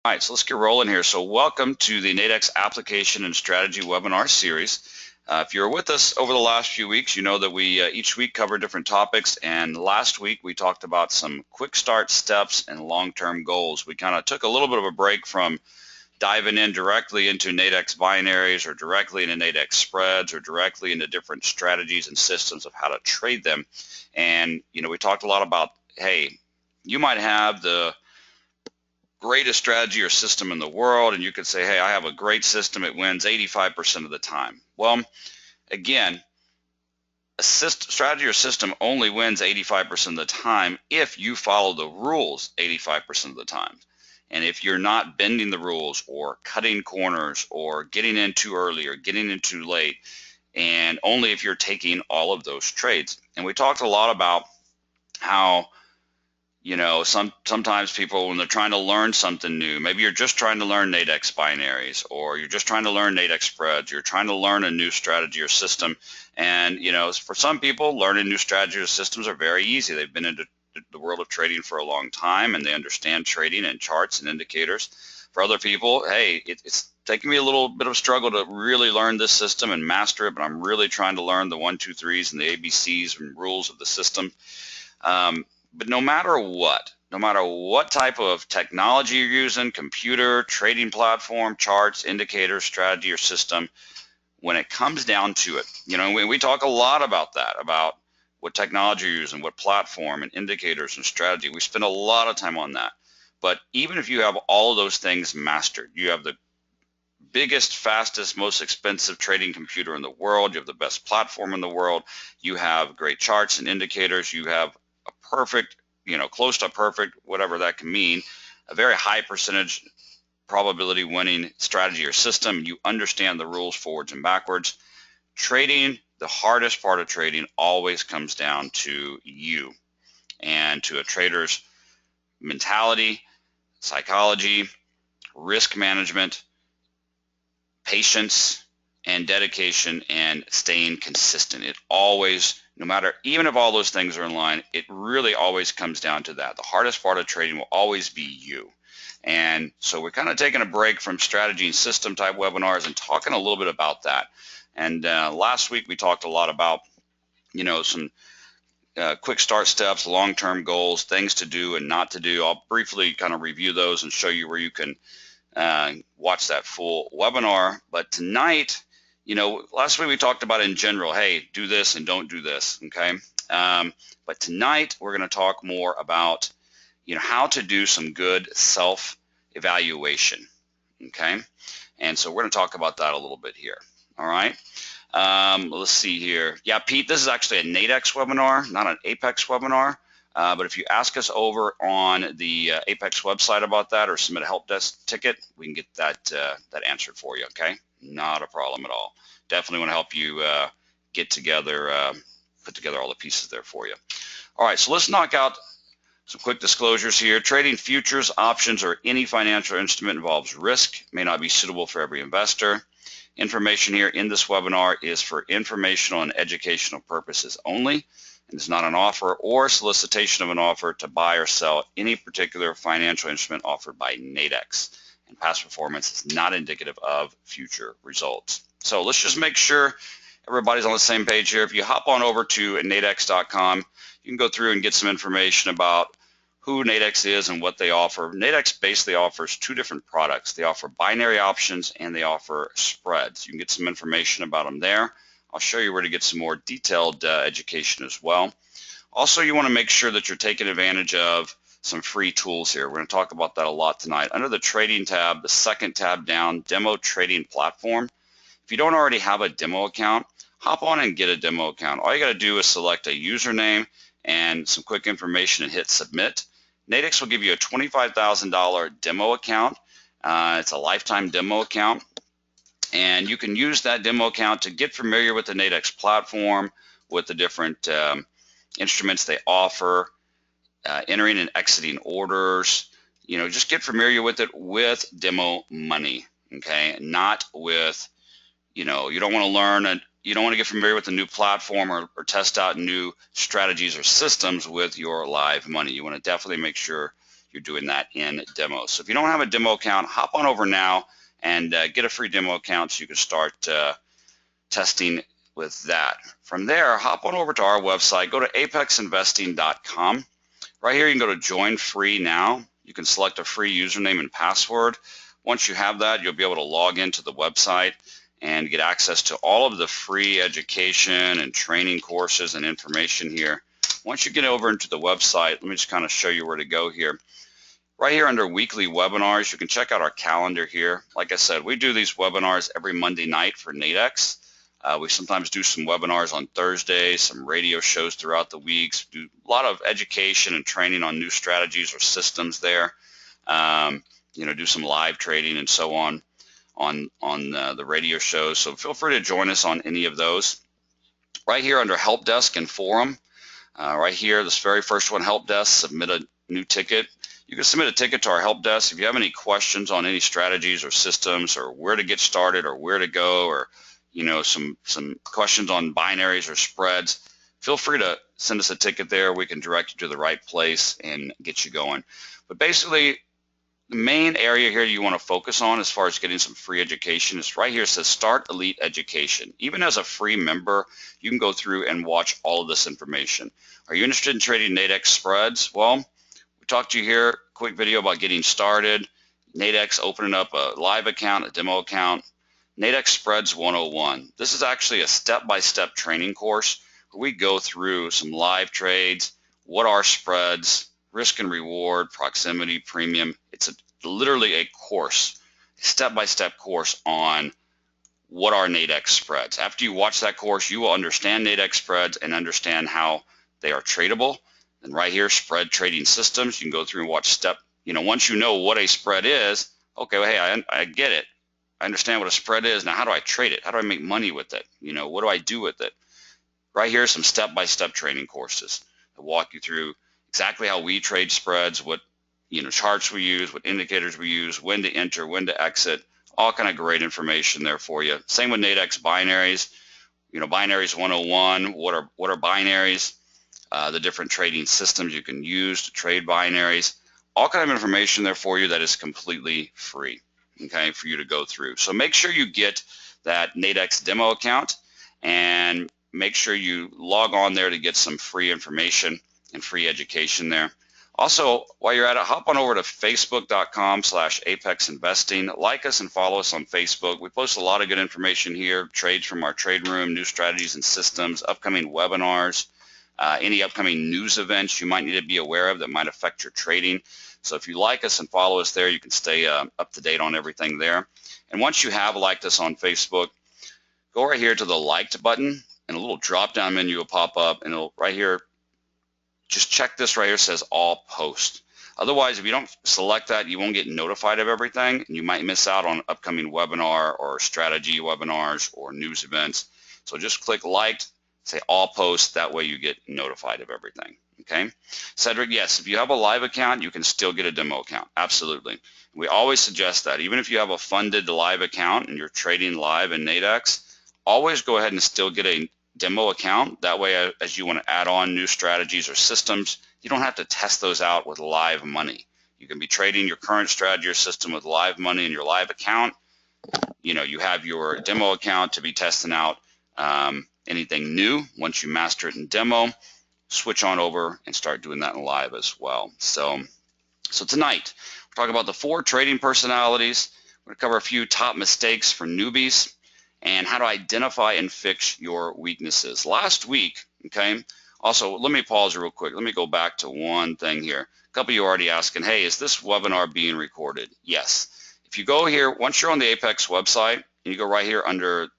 All right, so let's get rolling here. So welcome to the Nadex Application and Strategy webinar series. If you're with us over the last few weeks, you know that we each week cover different topics, and last week we talked about some quick start steps and long-term goals. We kind of took a little bit of a break from diving in directly into Nadex binaries or directly into Nadex spreads or directly into different strategies and systems of how to trade them. And, you know, we talked a lot about, hey, you might have the greatest strategy or system in the world, and you could say, hey, I have a great system, it wins 85% of the time. Well, again, a strategy or system only wins 85% of the time if you follow the rules 85% of the time. And if you're not bending the rules or cutting corners or getting in too early or getting in too late, and only if you're taking all of those trades. And we talked a lot about how, you know, sometimes people, when they're trying to learn something new, maybe you're just trying to learn Nadex binaries, or you're just trying to learn Nadex spreads, you're trying to learn a new strategy or system. And, you know, for some people, learning new strategies or systems are very easy. They've been into the world of trading for a long time, and they understand trading and charts and indicators. For other people, hey, it's taking me a little bit of a struggle to really learn this system and master it, but I'm really trying to learn the 1, 2, 3s and the ABCs and rules of the system. But no matter what type of technology you're using, computer, trading platform, charts, indicators, strategy, or system, when it comes down to it, you know, we talk a lot about that, about what technology you're using, what platform and indicators and strategy. We spend a lot of time on that. But even if you have all of those things mastered, you have the biggest, fastest, most expensive trading computer in the world, you have the best platform in the world, you have great charts and indicators, you have a perfect, you know, close to perfect, whatever that can mean, a very high percentage probability winning strategy or system, you understand the rules forwards and backwards. Trading, the hardest part of trading always comes down to you and to a trader's mentality, psychology, risk management, patience, and dedication, and staying consistent. It always, no matter, even if all those things are in line, it really always comes down to that. The hardest part of trading will always be you. And so we're kind of taking a break from strategy and system type webinars and talking a little bit about that. And last week we talked a lot about, you know, some quick start steps, long-term goals, things to do and not to do. I'll briefly kind of review those and show you where you can watch that full webinar. But tonight, you know, last week we talked about in general, hey, do this and don't do this, okay? But tonight we're going to talk more about, you know, how to do some good self-evaluation, okay? And so we're going to talk about that a little bit here, all right? Let's see here. Yeah, Pete, this is actually a Nadex webinar, not an Apex webinar. But if you ask us over on the Apex website about that or submit a help desk ticket, we can get that answered for you, okay? Not a problem at all. Definitely want to help you get together, put together all the pieces there for you. All right, so let's knock out some quick disclosures here. Trading futures, options, or any financial instrument involves risk, may not be suitable for every investor. Information here in this webinar is for informational and educational purposes only, and is not an offer or solicitation of an offer to buy or sell any particular financial instrument offered by Nadex. And past performance is not indicative of future results. So let's just make sure everybody's on the same page here. If you hop on over to nadex.com, you can go through and get some information about who Nadex is and what they offer. Nadex basically offers two different products. They offer binary options and they offer spreads. You can get some information about them there. I'll show you where to get some more detailed education as well. Also, you want to make sure that you're taking advantage of some free tools here. We're going to talk about that a lot tonight. Under the trading tab, the second tab down, demo trading platform. If you don't already have a demo account, hop on and get a demo account. All you got to do is select a username and some quick information and hit submit. Nadex will give you a $25,000 demo account. It's a lifetime demo account. And you can use that demo account to get familiar with the Nadex platform, with the different instruments they offer, entering and exiting orders. You know, just get familiar with it with demo money, okay? Not with, you know, you don't want to learn, you don't want to get familiar with a new platform or test out new strategies or systems with your live money. You want to definitely make sure you're doing that in demo. So if you don't have a demo account, hop on over now and get a free demo account so you can start testing with that. From there, hop on over to our website, go to apexinvesting.com. Right here, you can go to join free now. You can select a free username and password. Once you have that, you'll be able to log into the website and get access to all of the free education and training courses and information here. Once you get over into the website, let me just kind of show you where to go here. Right here under weekly webinars, you can check out our calendar here. Like I said, we do these webinars every Monday night for Nadex. We sometimes do some webinars on Thursdays, some radio shows throughout the weeks, do a lot of education and training on new strategies or systems there. Do some live trading and so on the radio shows. So feel free to join us on any of those. Right here under Help Desk and Forum, right here, this very first one, Help Desk, submit a new ticket. You can submit a ticket to our Help Desk. If you have any questions on any strategies or systems or where to get started or where to go, or some questions on binaries or spreads, feel free to send us a ticket there. We can direct you to the right place and get you going. But basically, the main area here you want to focus on as far as getting some free education is right here. It says Start Elite Education. Even as a free member, you can go through and watch all of this information. Are you interested in trading Nadex spreads? Well, we talked to you here, quick video about getting started, Nadex opening up a live account, a demo account, Nadex Spreads 101. This is actually a step-by-step training course where we go through some live trades, what are spreads, risk and reward, proximity, premium. It's literally a course, a step-by-step course on what are Nadex spreads. After you watch that course, you will understand Nadex spreads and understand how they are tradable. And right here, spread trading systems. You can go through and watch once you know what a spread is, okay, well, hey, I get it. I understand what a spread is. Now, how do I trade it? How do I make money with it? What do I do with it? Right here, some step-by-step training courses that walk you through exactly how we trade spreads, what charts we use, what indicators we use, when to enter, when to exit, all kind of great information there for you. Same with Nadex binaries. Binaries 101. What are binaries? The different trading systems you can use to trade binaries. All kind of information there for you that is completely free. Okay, for you to go through. So make sure you get that Nadex demo account and make sure you log on there to get some free information and free education there. Also, while you're at it, hop on over to facebook.com/apexinvesting. Like us and follow us on Facebook. We post a lot of good information here, trades from our trade room, new strategies and systems, upcoming webinars, any upcoming news events you might need to be aware of that might affect your trading. So if you like us and follow us there, you can stay up to date on everything there. And once you have liked us on Facebook, go right here to the liked button and a little drop down menu will pop up, and it'll right here, just check this right here, says all posts. Otherwise, if you don't select that, you won't get notified of everything, and you might miss out on upcoming webinar or strategy webinars or news events. So just click liked, say all posts, that way you get notified of everything. Okay, Cedric, yes, if you have a live account, you can still get a demo account. Absolutely. We always suggest that. Even if you have a funded live account and you're trading live in Nadex, always go ahead and still get a demo account. That way, as you want to add on new strategies or systems, you don't have to test those out with live money. You can be trading your current strategy or system with live money in your live account. You have your demo account to be testing out anything new. Once you master it in demo, switch on over and start doing that in live as well. So tonight, we're talking about the 4 trading personalities. We're going to cover a few top mistakes for newbies and how to identify and fix your weaknesses. Last week, okay, also, let me pause real quick. Let me go back to one thing here. A couple of you are already asking, hey, is this webinar being recorded? Yes. If you go here, once you're on the Apex website, and you go right here under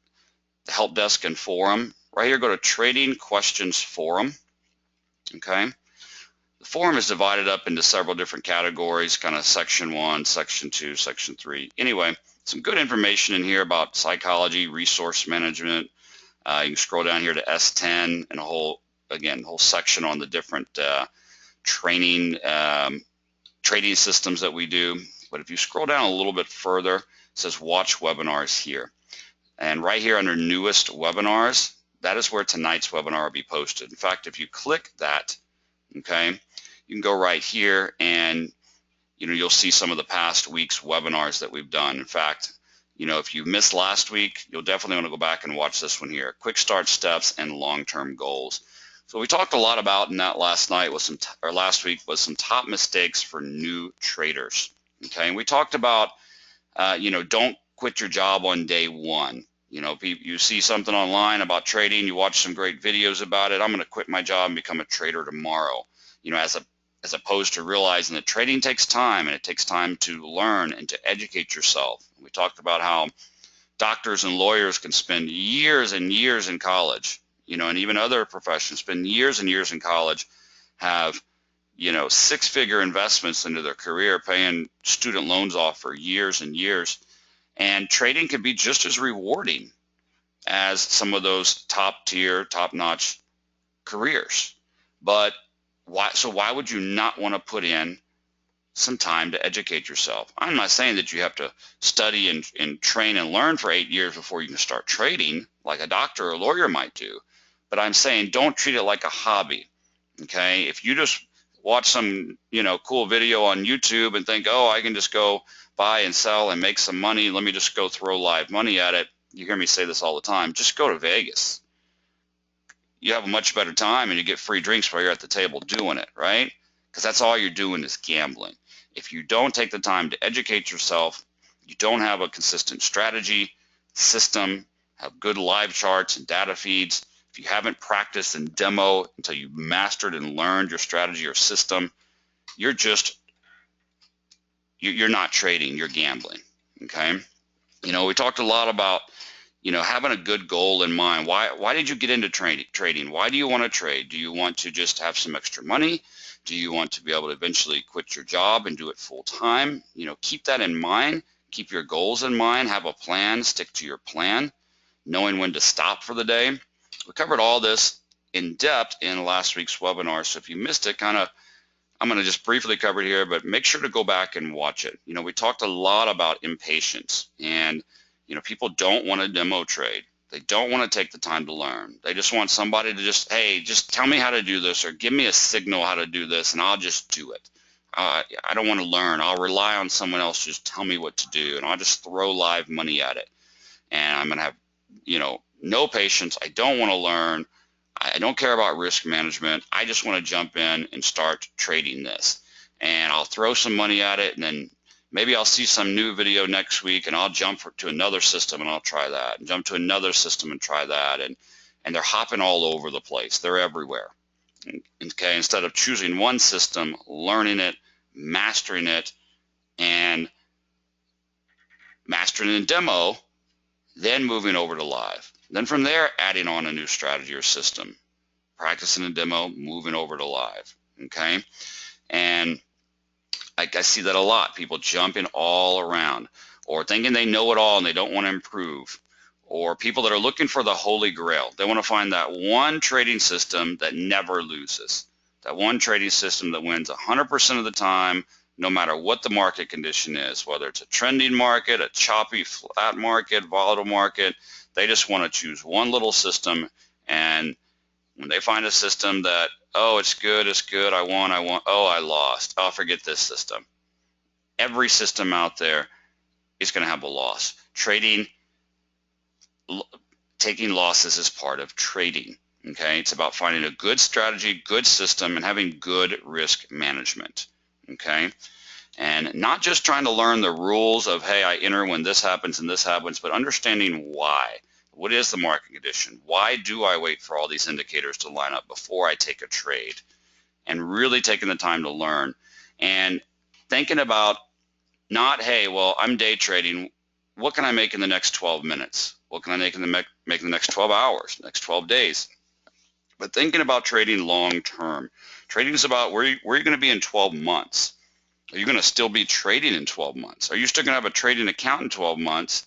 the Help Desk and Forum, right here, go to Trading Questions Forum. Okay, the forum is divided up into several different categories, kind of section 1, section 2, section 3. Anyway, some good information in here about psychology, resource management. You can scroll down here to S10 and a whole section on the different trading systems that we do. But if you scroll down a little bit further, it says watch webinars here. And right here under newest webinars, that is where tonight's webinar will be posted. In fact, if you click that, okay, you can go right here and you'll see some of the past week's webinars that we've done. In fact, if you missed last week, you'll definitely want to go back and watch this one here, quick start steps and long-term goals. So we talked a lot about in that last week was some top mistakes for new traders. Okay, and we talked about, don't quit your job on day one. You see something online about trading, you watch some great videos about it. I'm going to quit my job and become a trader tomorrow. As opposed to realizing that trading takes time, and it takes time to learn and to educate yourself. We talked about how doctors and lawyers can spend years and years in college, and even other professions spend years and years in college, have, six-figure investments into their career, paying student loans off for years and years. And trading can be just as rewarding as some of those top-tier, top-notch careers. But why would you not want to put in some time to educate yourself? I'm not saying that you have to study and train and learn for 8 years before you can start trading like a doctor or a lawyer might do. But I'm saying don't treat it like a hobby. Okay? If you just watch some, cool video on YouTube and think, oh, I can just go buy and sell and make some money, let me just go throw live money at it. You hear me say this all the time. Just go to Vegas. You have a much better time, and you get free drinks while you're at the table doing it, right? Because that's all you're doing is gambling. If you don't take the time to educate yourself, you don't have a consistent strategy, system, have good live charts and data feeds, if you haven't practiced and demo until you've mastered and learned your strategy or system, you're not trading, you're gambling, okay? We talked a lot about having a good goal in mind. Why did you get into trading? Why do you want to trade? Do you want to just have some extra money? Do you want to be able to eventually quit your job and do it full time? Keep that in mind. Keep your goals in mind. Have a plan. Stick to your plan. Knowing when to stop for the day. We covered all this in depth in last week's webinar. So if you missed it, I'm going to just briefly cover it here, but make sure to go back and watch it. We talked a lot about impatience, and people don't want to demo trade. They don't want to take the time to learn. They just want somebody to just tell me how to do this, or give me a signal how to do this, and I'll just do it. I don't want to learn. I'll rely on someone else to just tell me what to do, and I'll just throw live money at it. And I'm going to have, no patience. I don't want to learn. I don't care about risk management. I just want to jump in and start trading this. And I'll throw some money at it, and then maybe I'll see some new video next week, and I'll jump to another system and I'll try that, and jump to another system and try that. And they're hopping all over the place. They're everywhere. Okay, instead of choosing one system, learning it, mastering it, and mastering in demo, then moving over to live. Then from there, adding on a new strategy or system. Practicing in demo, moving over to live. Okay, and I see that a lot. People jumping all around, or thinking they know it all and they don't want to improve, or people that are looking for the holy grail. They want to find that one trading system that never loses, that one trading system that wins 100% of the time, no matter what the market condition is, whether it's a trending market, a choppy, flat market, volatile market. They just want to choose one little system, and when they find a system that, oh, it's good, I won, oh, I lost, oh, forget this system. Every system out there is going to have a loss. Trading, taking losses is part of trading, okay? It's about finding a good strategy, good system, and having good risk management, okay? And not just trying to learn the rules of, hey, I enter when this happens and this happens, but understanding why. What is the market condition? Why do I wait for all these indicators to line up before I take a trade? And really taking the time to learn and thinking about not, hey, well, I'm day trading. What can I make in the next 12 minutes? What can I make in the next 12 hours, next 12 days? But thinking about trading long term. Trading is about where you're going to be in 12 months. Are you going to still be trading in 12 months? Are you still going to have a trading account in 12 months?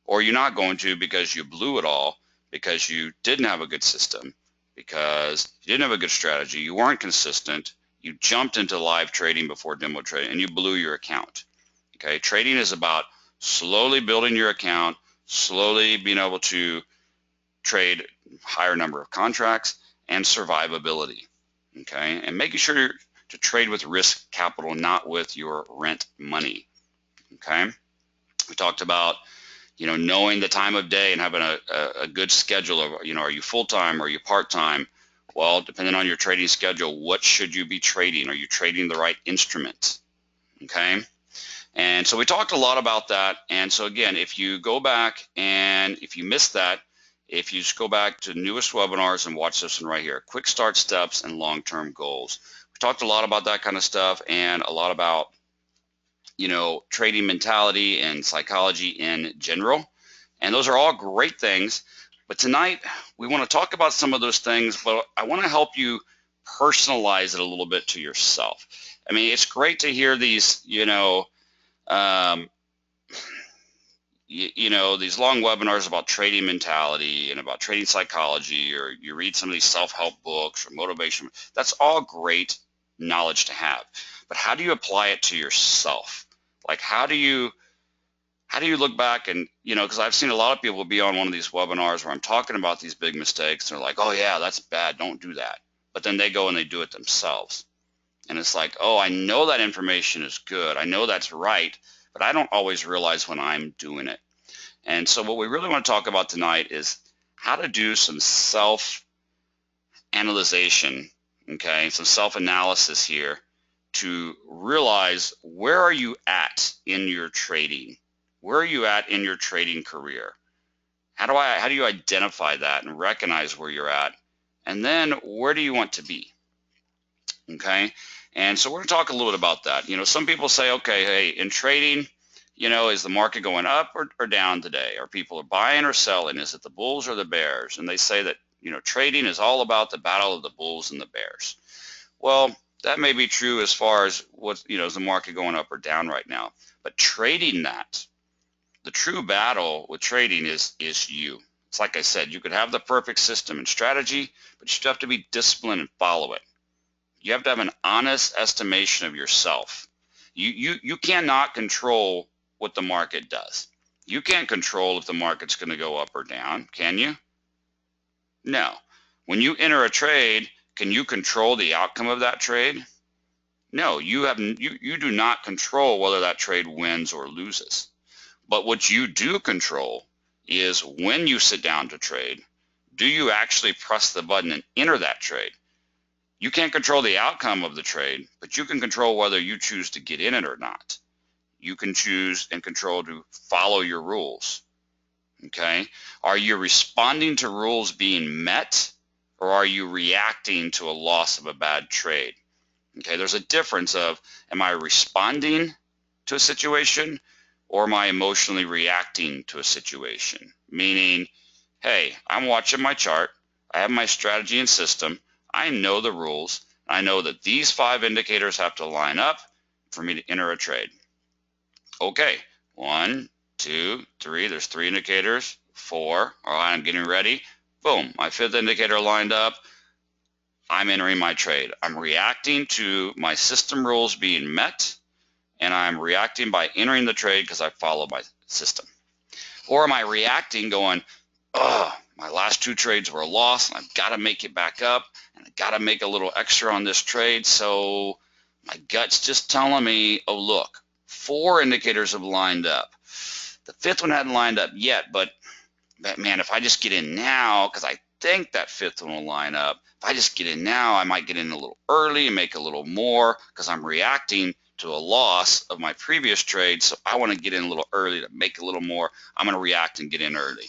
Or are you not going to because you blew it all, because you didn't have a good system, because you didn't have a good strategy, you weren't consistent, you jumped into live trading before demo trading, and you blew your account. Okay, trading is about slowly building your account, slowly being able to trade higher number of contracts, and survivability. Okay, and making sure to trade with risk capital, not with your rent money. Okay, we talked about, you know, knowing the time of day and having a good schedule of, you know, are you full-time or are you part-time? Well, depending on your trading schedule, what should you be trading? Are you trading the right instrument? Okay, and so we talked a lot about that. And so again, if you go back and if you missed that, if you just go back to newest webinars and watch this one right here, quick start steps and long-term goals. We talked a lot about that kind of stuff and a lot about, you know, trading mentality and psychology in general. And those are all great things. But tonight we want to talk about some of those things, but I want to help you personalize it a little bit to yourself. I mean, it's great to hear these, you know, these long webinars about trading mentality and about trading psychology, or you read some of these self-help books or motivation. That's all great knowledge to have. But how do you apply it to yourself? Like, how do you look back and, you know, because I've seen a lot of people be on one of these webinars where I'm talking about these big mistakes. And they're like, oh yeah, that's bad, don't do that. But then they go and they do it themselves. And it's like, oh, I know that information is good. I know that's right, but I don't always realize when I'm doing it. And so what we really want to talk about tonight is how to do some self-analyzation, okay, some self-analysis here to realize, where are you at in your trading? Where are you at in your trading career? How do you identify that and recognize where you're at? And then where do you want to be? Okay, and so we're going to talk a little bit about that. You know, some people say, okay, hey, in trading, you know, is the market going up or down today? Are people buying or selling? Is it the bulls or the bears? And they say that, you know, trading is all about the battle of the bulls and the bears. Well, that may be true as far as what, you know, is the market going up or down right now. But trading that, the true battle with trading is you. It's like I said, you could have the perfect system and strategy, but you still have to be disciplined and follow it. You have to have an honest estimation of yourself. You cannot control what the market does. You can't control if the market's going to go up or down, can you? No. When you enter a trade, can you control the outcome of that trade? No, you do not control whether that trade wins or loses. But what you do control is, when you sit down to trade, do you actually press the button and enter that trade? You can't control the outcome of the trade, but you can control whether you choose to get in it or not. You can choose and control to follow your rules. Okay? Are you responding to rules being met, or are you reacting to a loss of a bad trade? Okay, there's a difference of, am I responding to a situation, or am I emotionally reacting to a situation? Meaning, hey, I'm watching my chart, I have my strategy and system, I know the rules, I know that these 5 indicators have to line up for me to enter a trade. Okay, 1, 2, 3, there's 3 indicators, 4, all right, I'm getting ready, boom, my 5th indicator lined up, I'm entering my trade. I'm reacting to my system rules being met, and I'm reacting by entering the trade because I follow my system. Or am I reacting going, oh, my last 2 trades were a loss, and I've got to make it back up, and I've got to make a little extra on this trade, so my gut's just telling me, oh, look, 4 indicators have lined up. The 5th one hadn't lined up yet, but man, if I just get in now, because I think that 5th one will line up, if I just get in now, I might get in a little early and make a little more, because I'm reacting to a loss of my previous trade, so I want to get in a little early to make a little more. I'm going to react and get in early.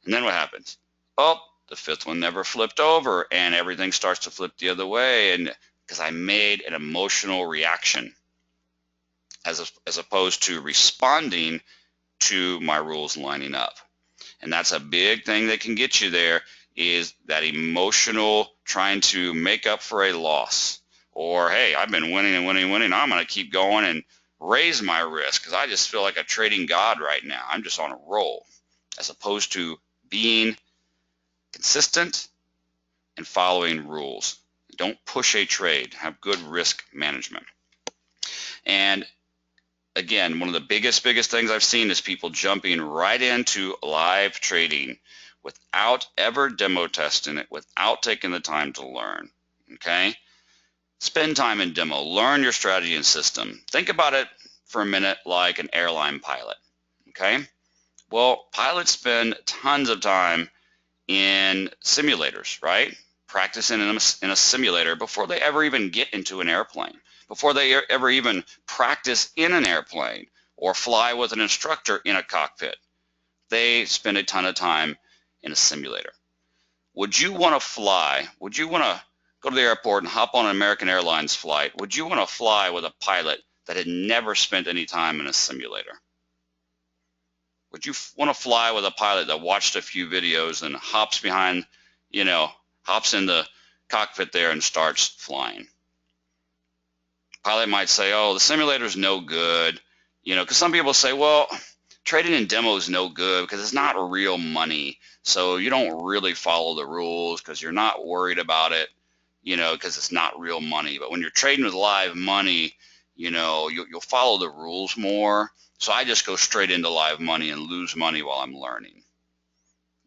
And then what happens? Oh, the 5th one never flipped over, and everything starts to flip the other way, and because I made an emotional reaction as opposed to responding to my rules lining up. And that's a big thing that can get you there, is that emotional trying to make up for a loss. Or, hey, I've been winning and winning and winning, I'm going to keep going and raise my risk because I just feel like a trading god right now. I'm just on a roll. As opposed to being consistent and following rules. Don't push a trade. Have good risk management. And again, one of the biggest things I've seen is people jumping right into live trading without ever demo testing it, without taking the time to learn. Okay? Spend time in demo. Learn your strategy and system. Think about it for a minute like an airline pilot, okay? Well, pilots spend tons of time in simulators, right? Practicing in a simulator before they ever even get into an airplane, before they ever even practice in an airplane or fly with an instructor in a cockpit. They spend a ton of time in a simulator. Would you want to fly? Would you want to go to the airport and hop on an American Airlines flight? Would you want to fly with a pilot that had never spent any time in a simulator? Would you want to fly with a pilot that watched a few videos and hops behind, hops in the cockpit there and starts flying? Pilot might say, oh, the simulator's no good, because some people say, well, trading in demo is no good because it's not real money. So you don't really follow the rules because you're not worried about it, because it's not real money. But when you're trading with live money, you'll follow the rules more. So I just go straight into live money and lose money while I'm learning.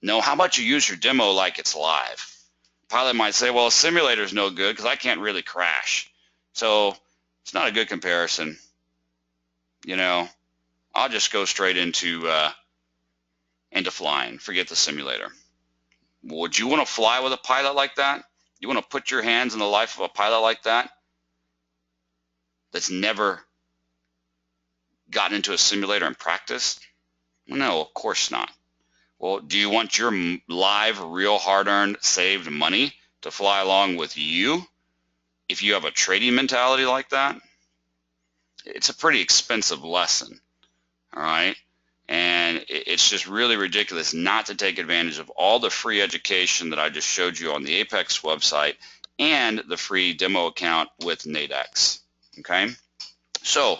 No, how about you use your demo like it's live? Pilot might say, well, a simulator's no good because I can't really crash. So it's not a good comparison. I'll just go straight into flying. Forget the simulator. Would you want to fly with a pilot like that? You want to put your hands in the life of a pilot like that? That's never gotten into a simulator and practiced? Well, no, of course not. Well, do you want your live, real, hard-earned, saved money to fly along with you if you have a trading mentality like that? It's a pretty expensive lesson, all right? And it's just really ridiculous not to take advantage of all the free education that I just showed you on the Apex website and the free demo account with Nadex, okay? So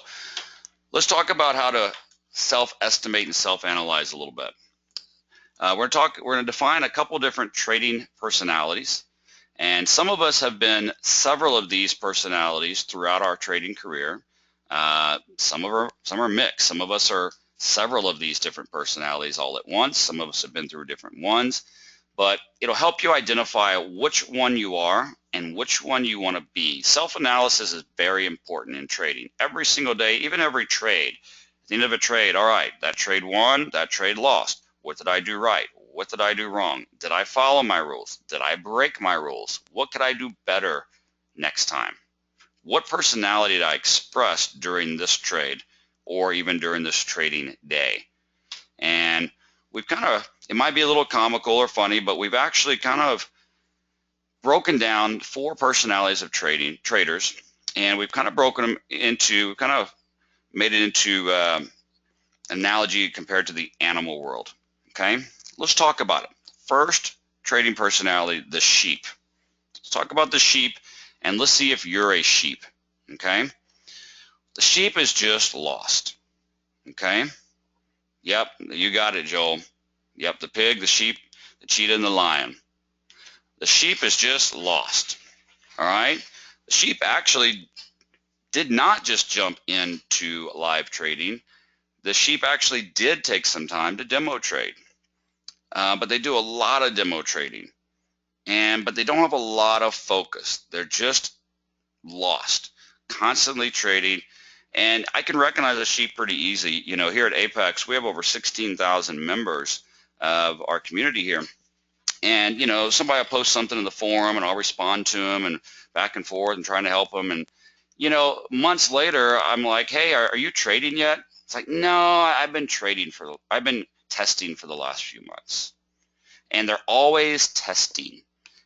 let's talk about how to self-estimate and self-analyze a little bit. We're going to define a couple different trading personalities, and some of us have been several of these personalities throughout our trading career. Some are mixed. Some of us are several of these different personalities all at once. Some of us have been through different ones, but it'll help you identify which one you are and which one you want to be. Self-analysis is very important in trading. Every single day, even every trade. At the end of a trade, all right, that trade won, that trade lost. What did I do right? What did I do wrong? Did I follow my rules? Did I break my rules? What could I do better next time? What personality did I express during this trade or even during this trading day? And we've it might be a little comical or funny, but we've actually kind of broken down 4 personalities of traders, and we've kind of broken them into, made it into analogy compared to the animal world. Okay, let's talk about it. First, trading personality, the sheep. Let's talk about the sheep, and let's see if you're a sheep. Okay, the sheep is just lost. Okay, yep, you got it, Joel. Yep, the pig, the sheep, the cheetah, and the lion. The sheep is just lost. All right, the sheep actually did not just jump into live trading. The sheep actually did take some time to demo trade. But they do a lot of demo trading, but they don't have a lot of focus. They're just lost, constantly trading. And I can recognize a sheep pretty easy. Here at Apex, we have over 16,000 members of our community here. And, somebody will post something in the forum and I'll respond to them and back and forth and trying to help them. And, months later, I'm like, hey, are you trading yet? It's like, no, I've been testing for the last few months. And they're always testing,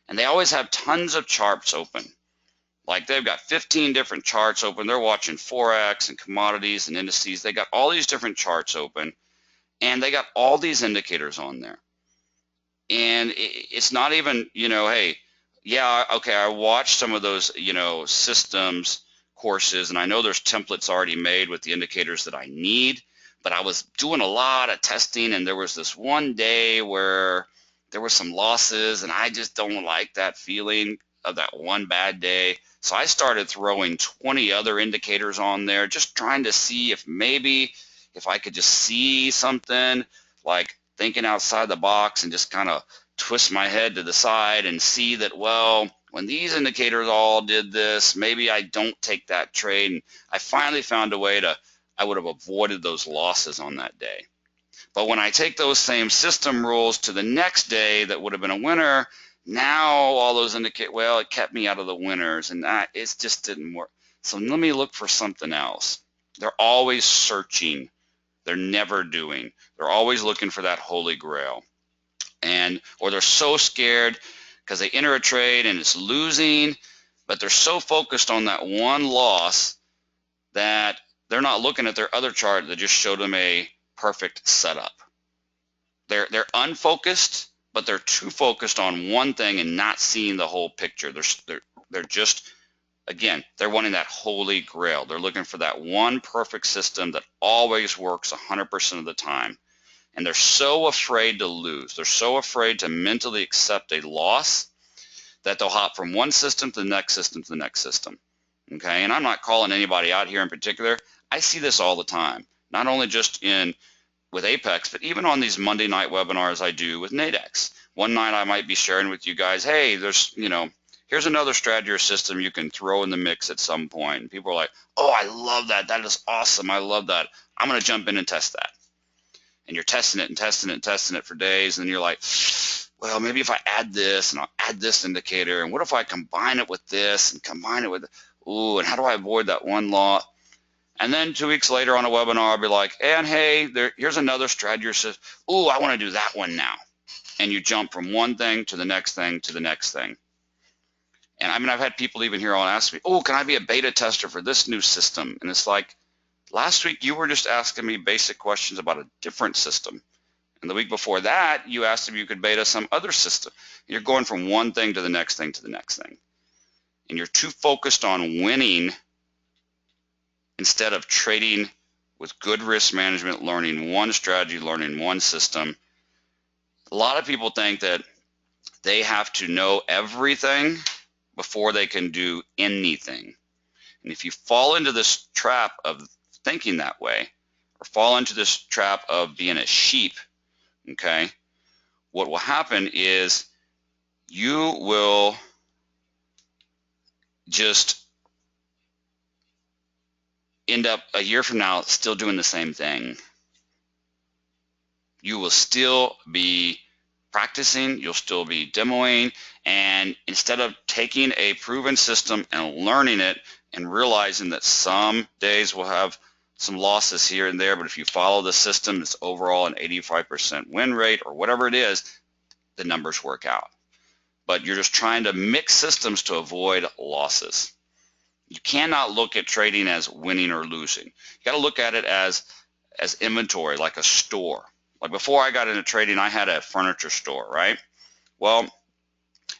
and they always have tons of charts open. Like they've got 15 different charts open. They're watching Forex and commodities and indices. They got all these different charts open, and they got all these indicators on there. And it's not even, hey, yeah, okay, I watched some of those, systems courses, and I know there's templates already made with the indicators that I need. But I was doing a lot of testing, and there was this one day where there were some losses, and I just don't like that feeling of that one bad day. So I started throwing 20 other indicators on there, just trying to see if maybe if I could just see something, like thinking outside the box and just kind of twist my head to the side and see that, well, when these indicators all did this, maybe I don't take that trade. And I finally found a way to, I would have avoided those losses on that day. But when I take those same system rules to the next day that would have been a winner, now all those indicate, well, it kept me out of the winners, and it just didn't work. So let me look for something else. They're always searching. They're never doing. They're always looking for that holy grail. Or they're so scared because they enter a trade and it's losing, but they're so focused on that one loss that they're not looking at their other chart that just showed them a perfect setup. They're unfocused, but they're too focused on one thing and not seeing the whole picture. They're just, again, they're wanting that holy grail. They're looking for that one perfect system that always works 100% of the time. And they're so afraid to lose. They're so afraid to mentally accept a loss that they'll hop from one system to the next system to the next system. Okay, and I'm not calling anybody out here in particular. I see this all the time, not only just with Apex, but even on these Monday night webinars I do with Nadex. One night I might be sharing with you guys, hey, here's another strategy or system you can throw in the mix at some point. And people are like, oh, I love that. That is awesome. I love that. I'm going to jump in and test that. And you're testing it and testing it and testing it for days, and you're like, well, maybe if I add this and I'll add this indicator, and what if I combine it with this and combine it with, ooh, and how do I avoid that one law? And then 2 weeks later on a webinar, I'll be like, and hey, here's another strategy or system. Ooh, I want to do that one now. And you jump from one thing to the next thing to the next thing. And I mean, I've had people even here on ask me, oh, can I be a beta tester for this new system? And it's like, last week you were just asking me basic questions about a different system. And the week before that, you asked if you could beta some other system. You're going from one thing to the next thing to the next thing. And you're too focused on winning instead of trading with good risk management, learning one strategy, learning one system. A lot of people think that they have to know everything before they can do anything. And if you fall into this trap of thinking that way, or fall into this trap of being a sheep, okay, what will happen is you will just end up a year from now still doing the same thing. You will still be practicing, you'll still be demoing, and instead of taking a proven system and learning it and realizing that some days will have some losses here and there, but if you follow the system, it's overall an 85% win rate or whatever it is, the numbers work out. But you're just trying to mix systems to avoid losses. You cannot look at trading as winning or losing. You got to look at it as inventory, like a store. Like before I got into trading, I had a furniture store, right? Well,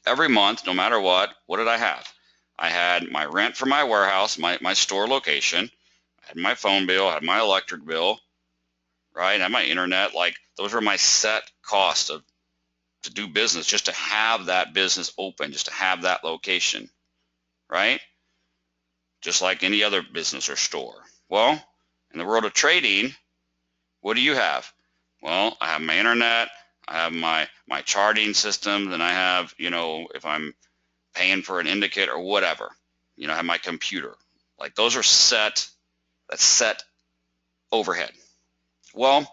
every month, no matter what did I have? I had my rent for my warehouse, my store location, I had my phone bill, I had my electric bill, right? I had my internet. Like those were my set costs to do business, just to have that business open, just to have that location, right? Just like any other business or store. Well, in the world of trading, what do you have? Well, I have my internet, I have my charting system, then I have, if I'm paying for an indicator or whatever, I have my computer. Like those are set overhead. Well,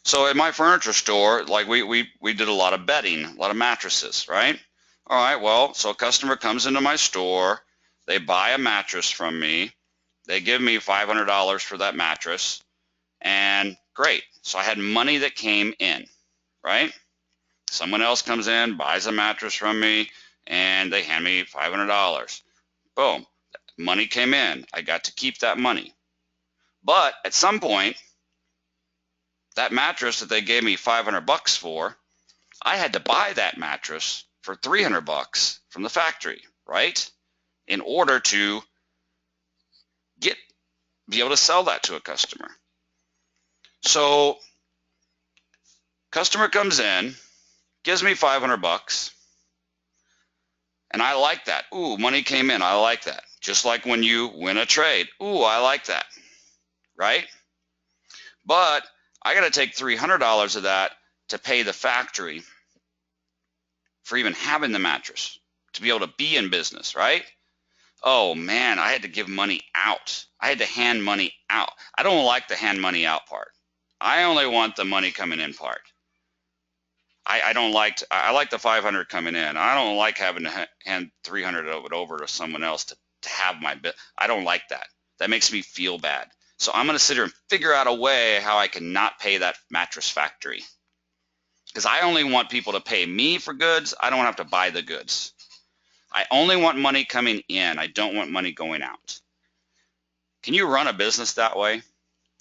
so at my furniture store, like we did a lot of bedding, a lot of mattresses, right? All right, well, so a customer comes into my store, they buy a mattress from me, they give me $500 for that mattress, and great. So I had money that came in, right? Someone else comes in, buys a mattress from me, and they hand me $500. Boom, money came in. I got to keep that money. But at some point, that mattress that they gave me $500 for, I had to buy that mattress for $300 from the factory, right? In order to be able to sell that to a customer. So customer comes in, gives me $500, and I like that. Ooh, money came in. I like that. Just like when you win a trade. Ooh, I like that, right? But I got to take $300 of that to pay the factory for even having the mattress. to be able to be in business, right? Oh man, I had to give money out. I had to hand money out. I don't like the hand money out part. I only want the money coming in part. I don't like I like the 500 coming in. I don't like having to hand 300 of it over to someone else to have my bit. I don't like that. That makes me feel bad. So I'm going to sit here and figure out a way how I can not pay that mattress factory. Because I only want people to pay me for goods. I don't have to buy the goods. I only want money coming in. I don't want money going out. Can you run a business that way?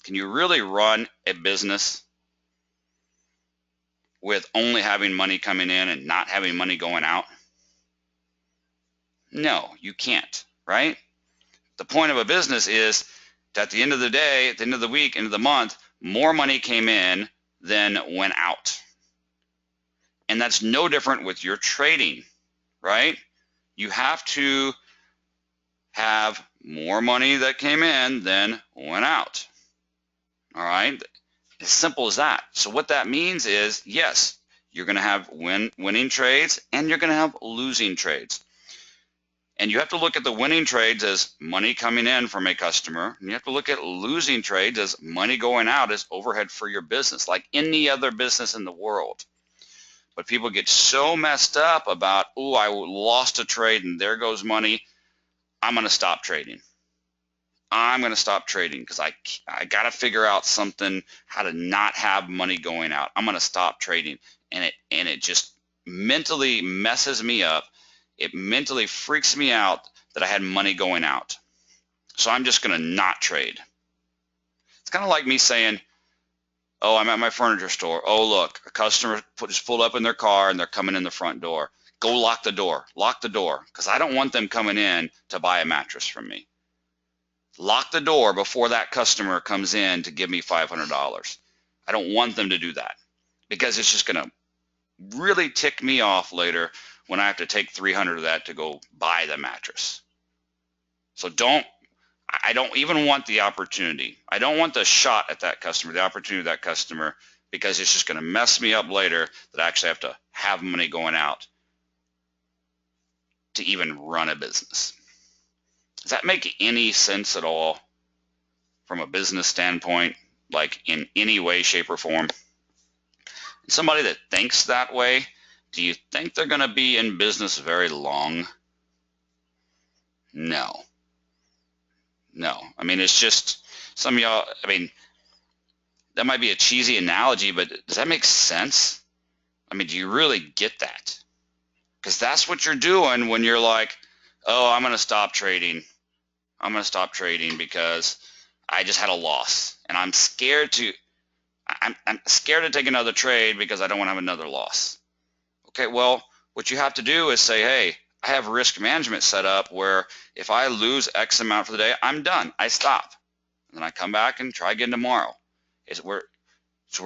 Can you really run a business with only having money coming in and not having money going out? No, you can't, right? The point of a business is that at the end of the day, at the end of the week, end of the month, more money came in than went out. And that's no different with your trading, right? You have to have more money that came in than went out. All right? As simple as that. So what that means is, yes, you're going to have winning trades and you're going to have losing trades. And you have to look at the winning trades as money coming in from a customer, and you have to look at losing trades as money going out as overhead for your business, like any other business in the world. But people get so messed up about, oh, I lost a trade and there goes money. I'm going to stop trading. I'm going to stop trading because I got to figure out something, how to not have money going out. I'm going to stop trading. And it just mentally messes me up. It mentally freaks me out that I had money going out. So I'm just going to not trade. It's kind of like me saying, oh, I'm at my furniture store. Oh, look, a customer just pulled up in their car and they're coming in the front door. Go lock the door. Lock the door, because I don't want them coming in to buy a mattress from me. Lock the door before that customer comes in to give me $500. I don't want them to do that, because it's just going to really tick me off later when I have to take 300 of that to go buy the mattress. So I don't even want the opportunity. I don't want the shot at that customer, the opportunity of that customer, because it's just going to mess me up later that I actually have to have money going out to even run a business. Does that make any sense at all from a business standpoint, like in any way, shape, or form? Somebody that thinks that way, do you think they're going to be in business very long? No. No. I mean, it's just some of y'all, I mean, that might be a cheesy analogy, but does that make sense? I mean, do you really get that? Because that's what you're doing when you're like, oh, I'm going to stop trading. I'm going to stop trading because I just had a loss, and I'm scared to take another trade because I don't want to have another loss. Okay, well, what you have to do is say, hey, I have risk management set up where if I lose X amount for the day, I'm done. I stop. And then I come back and try again tomorrow. It's where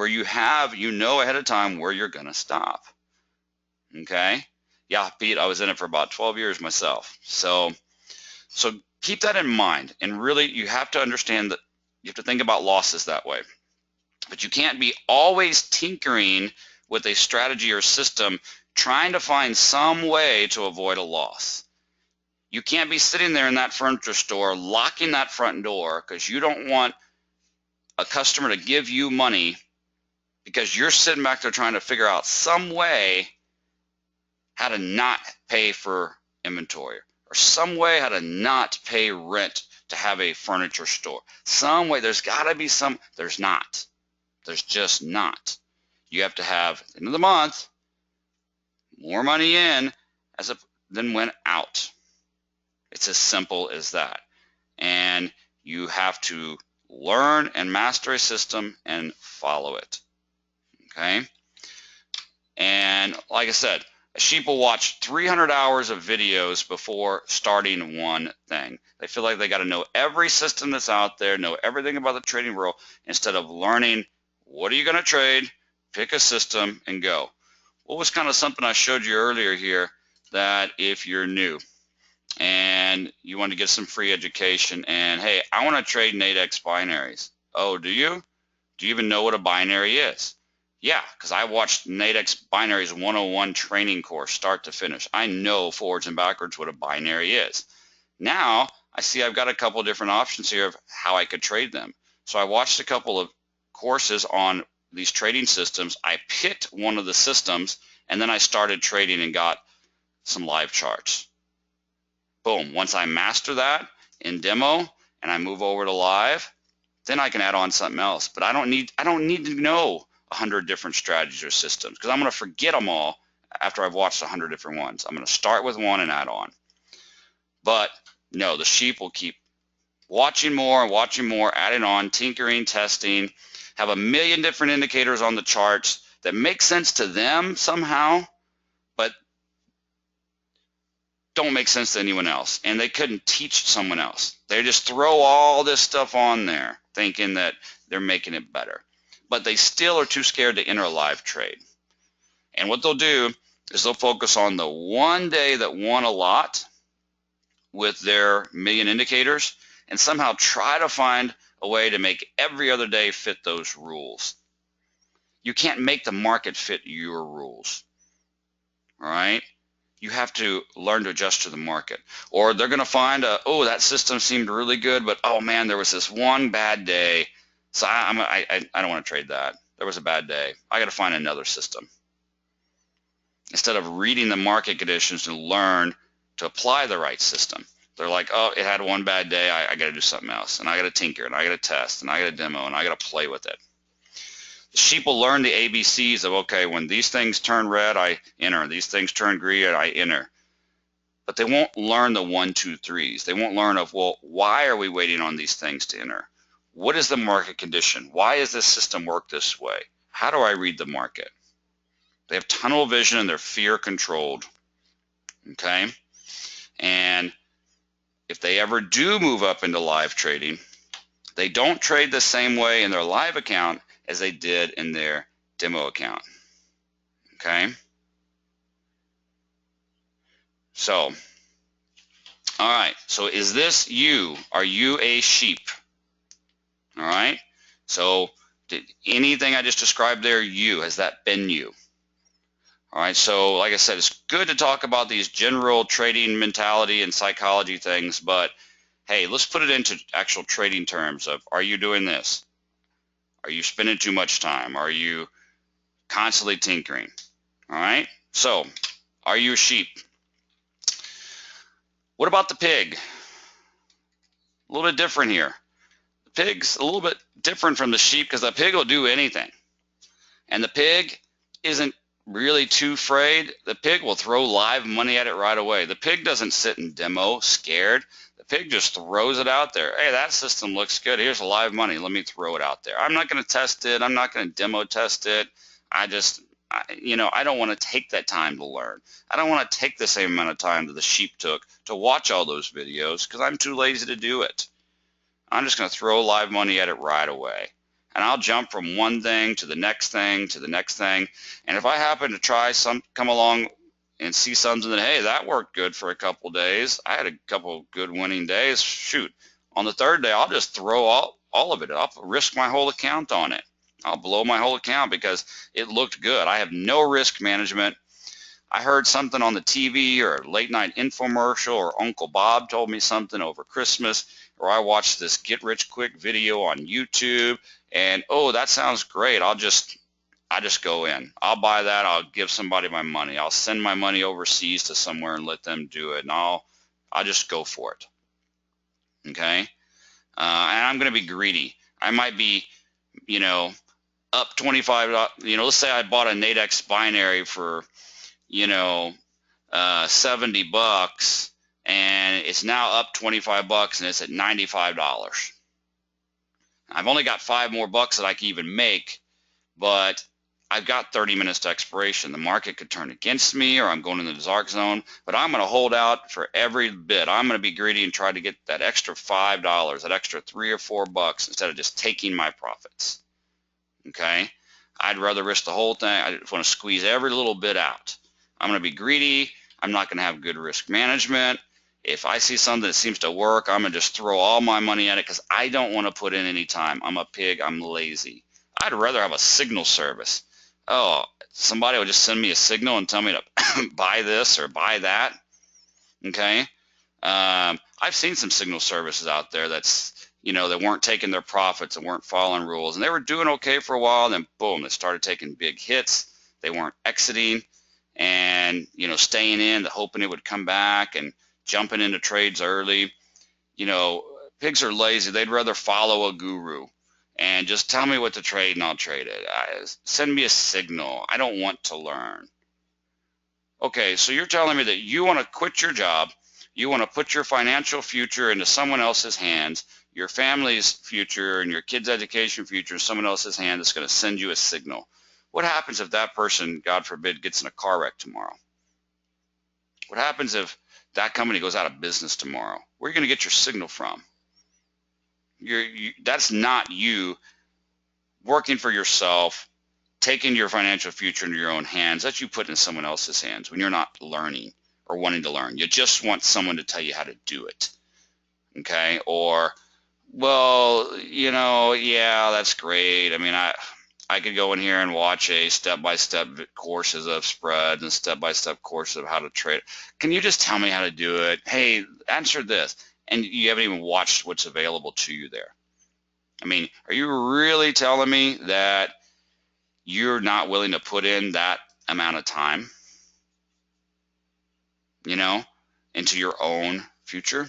you know ahead of time where you're going to stop. Okay? Yeah, Pete, I was in it for about 12 years myself. So keep that in mind. And really, you have to understand that you have to think about losses that way. But you can't be always tinkering with a strategy or system trying to find some way to avoid a loss. You can't be sitting there in that furniture store locking that front door because you don't want a customer to give you money because you're sitting back there trying to figure out some way how to not pay for inventory, or some way how to not pay rent to have a furniture store. Some way, there's got to be some, there's not. There's just not. You have to have, at the end of the month, more money in than went out. It's as simple as that. And you have to learn and master a system and follow it. Okay? And like I said, a sheep will watch 300 hours of videos before starting one thing. They feel like they got to know every system that's out there, know everything about the trading world, instead of learning what are you going to trade, pick a system, and go. What was kind of something I showed you earlier here, that if you're new and you want to get some free education and, hey, I want to trade Nadex binaries. Oh, do you? Do you even know what a binary is? Yeah, because I watched Nadex Binaries 101 training course start to finish. I know forwards and backwards what a binary is. Now I see I've got a couple different options here of how I could trade them. So I watched a couple of courses on these trading systems. I picked one of the systems and then I started trading and got some live charts. Boom. Once I master that in demo and I move over to live, then I can add on something else. But I don't need to know 100 different strategies or systems because I'm going to forget them all after I've watched 100 different ones. I'm going to start with one and add on. But no, the sheep will keep watching more and watching more, adding on, tinkering, testing, have a million different indicators on the charts that make sense to them somehow, but don't make sense to anyone else. And they couldn't teach someone else. They just throw all this stuff on there thinking that they're making it better. But they still are too scared to enter a live trade. And what they'll do is they'll focus on the one day that won a lot with their million indicators and somehow try to find a way to make every other day fit those rules. You can't make the market fit your rules. All right? You have to learn to adjust to the market. Or they're going to find, oh, that system seemed really good, but oh man, there was this one bad day. So I don't want to trade that. There was a bad day. I got to find another system. Instead of reading the market conditions to learn to apply the right system. They're like, oh, it had one bad day. I got to do something else. And I got to tinker, and I got to test, and I got to demo, and I got to play with it. The sheep will learn the ABCs of, okay, when these things turn red, I enter. These things turn green, I enter. But they won't learn the 1, 2, 3s. They won't learn of, well, why are we waiting on these things to enter? What is the market condition? Why does this system work this way? How do I read the market? They have tunnel vision and they're fear controlled. Okay? And if they ever do move up into live trading, they don't trade the same way in their live account as they did in their demo account. Okay? So, all right. So is this you? Are you a sheep? All right. So did anything I just described there, you? Has that been you? All right. So like I said, it's good to talk about these general trading mentality and psychology things, but hey, let's put it into actual trading terms of, are you doing this? Are you spending too much time? Are you constantly tinkering? All right. So are you a sheep? What about the pig? A little bit different here. The pig's a little bit different from the sheep because the pig will do anything. And the pig isn't really too afraid. The pig will throw live money at it right away. The pig doesn't sit and demo scared. The pig just throws it out there. Hey, that system looks good. Here's a live money. Let me throw it out there. I'm not going to test it. I'm not going to demo test it. I don't want to take that time to learn. I don't want to take the same amount of time that the sheep took to watch all those videos because I'm too lazy to do it. I'm just going to throw live money at it right away. And I'll jump from one thing to the next thing to the next thing. And if I happen to come along and see something that, hey, that worked good for a couple days, I had a couple good winning days, shoot. On the third day, I'll just throw all of it. I'll risk my whole account on it. I'll blow my whole account because it looked good. I have no risk management. I heard something on the TV or a late night infomercial, or Uncle Bob told me something over Christmas, or I watched this get rich quick video on YouTube, and oh, that sounds great. I just go in. I'll buy that. I'll give somebody my money. I'll send my money overseas to somewhere and let them do it, and I'll just go for it. Okay, and I'm going to be greedy. I might be, up 25. Let's say I bought a Nadex binary for, 70 bucks, and it's now up 25 bucks and it's at $95. I've only got 5 more bucks that I can even make, but I've got 30 minutes to expiration. The market could turn against me, or I'm going into the dark zone, but I'm going to hold out for every bit. I'm going to be greedy and try to get that extra $5, that extra 3 or 4 bucks instead of just taking my profits. Okay? I'd rather risk the whole thing. I just want to squeeze every little bit out. I'm going to be greedy. I'm not going to have good risk management. If I see something that seems to work, I'm going to just throw all my money at it because I don't want to put in any time. I'm a pig. I'm lazy. I'd rather have a signal service. Oh, somebody will just send me a signal and tell me to buy this or buy that. Okay. I've seen some signal services out there that's, that weren't taking their profits and weren't following rules, and they were doing okay for a while, and then boom, they started taking big hits. They weren't exiting and, staying in, hoping it would come back and jumping into trades early. Pigs are lazy. They'd rather follow a guru and just tell me what to trade and I'll trade it. Send me a signal. I don't want to learn. Okay, so you're telling me that you want to quit your job, you want to put your financial future into someone else's hands, your family's future and your kids' education future in someone else's hand that's going to send you a signal. What happens if that person, God forbid, gets in a car wreck tomorrow? What happens if that company goes out of business tomorrow? Where are you going to get your signal from? That's not you working for yourself, taking your financial future into your own hands. That's you put in someone else's hands when you're not learning or wanting to learn. You just want someone to tell you how to do it. Okay? Or, well, yeah, that's great. I mean, I could go in here and watch a step-by-step courses of spreads and step-by-step courses of how to trade. Can you just tell me how to do it? Hey, answer this. And you haven't even watched what's available to you there. I mean, are you really telling me that you're not willing to put in that amount of time, into your own future?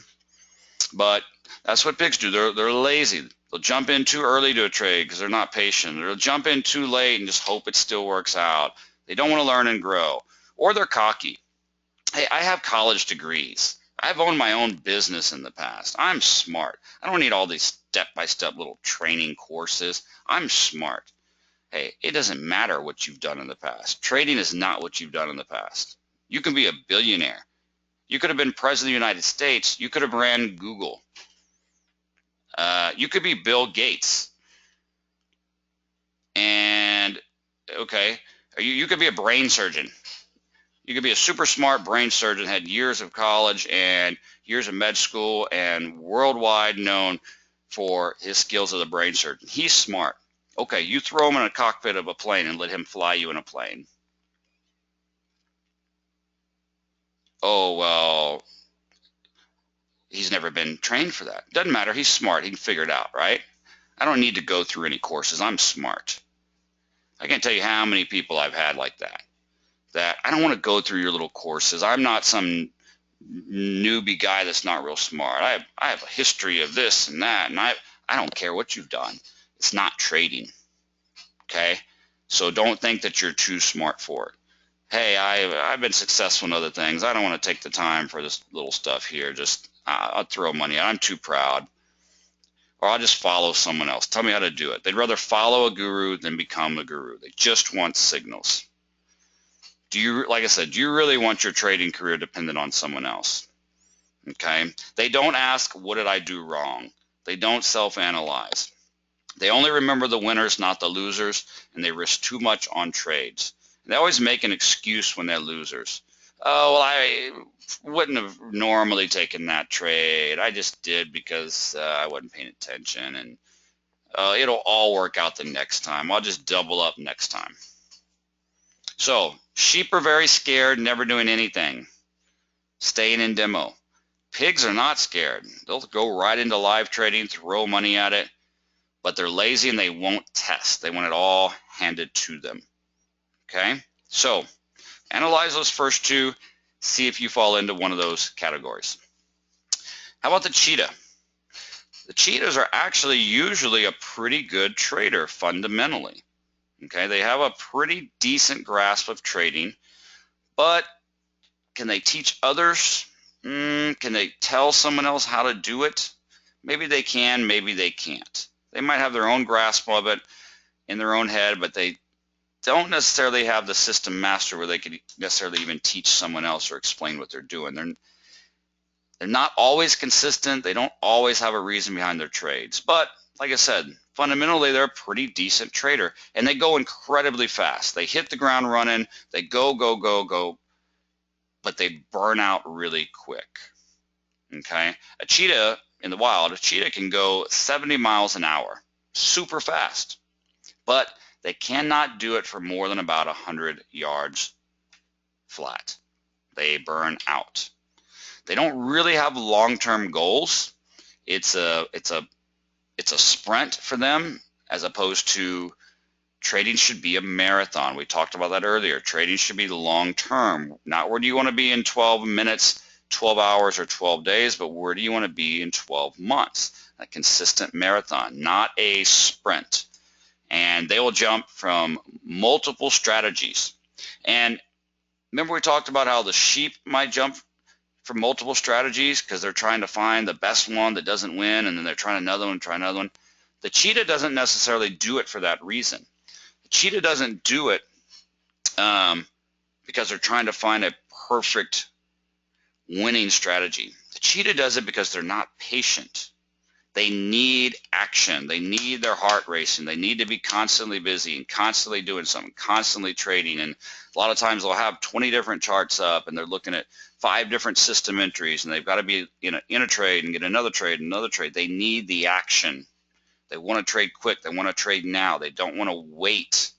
But that's what pigs do. They're lazy. They'll jump in too early to a trade because they're not patient. They'll jump in too late and just hope it still works out. They don't want to learn and grow. Or they're cocky. Hey, I have college degrees. I've owned my own business in the past. I'm smart. I don't need all these step-by-step little training courses. I'm smart. Hey, it doesn't matter what you've done in the past. Trading is not what you've done in the past. You can be a billionaire. You could have been president of the United States. You could have ran Google. You could be Bill Gates. And, okay, you could be a brain surgeon. You could be a super smart brain surgeon, had years of college and years of med school and worldwide known for his skills as a brain surgeon. He's smart. Okay, you throw him in a cockpit of a plane and let him fly you in a plane. Oh, well, he's never been trained for that. Doesn't matter. He's smart. He can figure it out, right? I don't need to go through any courses. I'm smart. I can't tell you how many people I've had like that. That I don't want to go through your little courses. I'm not some newbie guy that's not real smart. I have a history of this and that, and I don't care what you've done. It's not trading, okay? So don't think that you're too smart for it. Hey, I've been successful in other things. I don't want to take the time for this little stuff here. Just I'll throw money. I'm too proud. Or I'll just follow someone else. Tell me how to do it. They'd rather follow a guru than become a guru. They just want signals. Like I said, do you really want your trading career dependent on someone else? Okay. They don't ask, what did I do wrong? They don't self-analyze. They only remember the winners, not the losers, and they risk too much on trades. And they always make an excuse when they're losers. Oh, well, I wouldn't have normally taken that trade. I just did because I wasn't paying attention, and it'll all work out the next time. I'll just double up next time. So sheep are very scared, never doing anything, staying in demo. Pigs are not scared. They'll go right into live trading, throw money at it, but they're lazy and they won't test. They want it all handed to them. Okay? So analyze those first two, see if you fall into one of those categories. How about the cheetah? The cheetahs are actually usually a pretty good trader fundamentally. Okay, they have a pretty decent grasp of trading, but can they teach others? Can they tell someone else how to do it? Maybe they can, maybe they can't. They might have their own grasp of it in their own head, but they don't necessarily have the system master where they could necessarily even teach someone else or explain what they're doing. They're not always consistent. They don't always have a reason behind their trades. But like I said, fundamentally, they're a pretty decent trader, and they go incredibly fast. They hit the ground running. They go, go, go, go, but they burn out really quick. Okay? A cheetah in the wild, a cheetah can go 70 miles an hour, super fast, but They cannot do it for more than about 100 yards flat. They burn out. They don't really have long-term goals. It's a sprint for them, as opposed to trading should be a marathon. We talked about that earlier. Trading should be long-term. Not where do you want to be in 12 minutes, 12 hours, or 12 days, but where do you want to be in 12 months? A consistent marathon, not a sprint. And they will jump from multiple strategies. And remember we talked about how the sheep might jump from multiple strategies because they're trying to find the best one that doesn't win, and then they're trying another one, try another one. The cheetah doesn't necessarily do it for that reason. The cheetah doesn't do it because they're trying to find a perfect winning strategy. The cheetah does it because they're not patient. They need action. They need their heart racing. They need to be constantly busy and constantly doing something, constantly trading. And a lot of times they'll have 20 different charts up, and they're looking at 5 different system entries, and they've got to be in a trade and get another trade, another trade. They need the action. They want to trade quick. They want to trade now. They don't want to wait.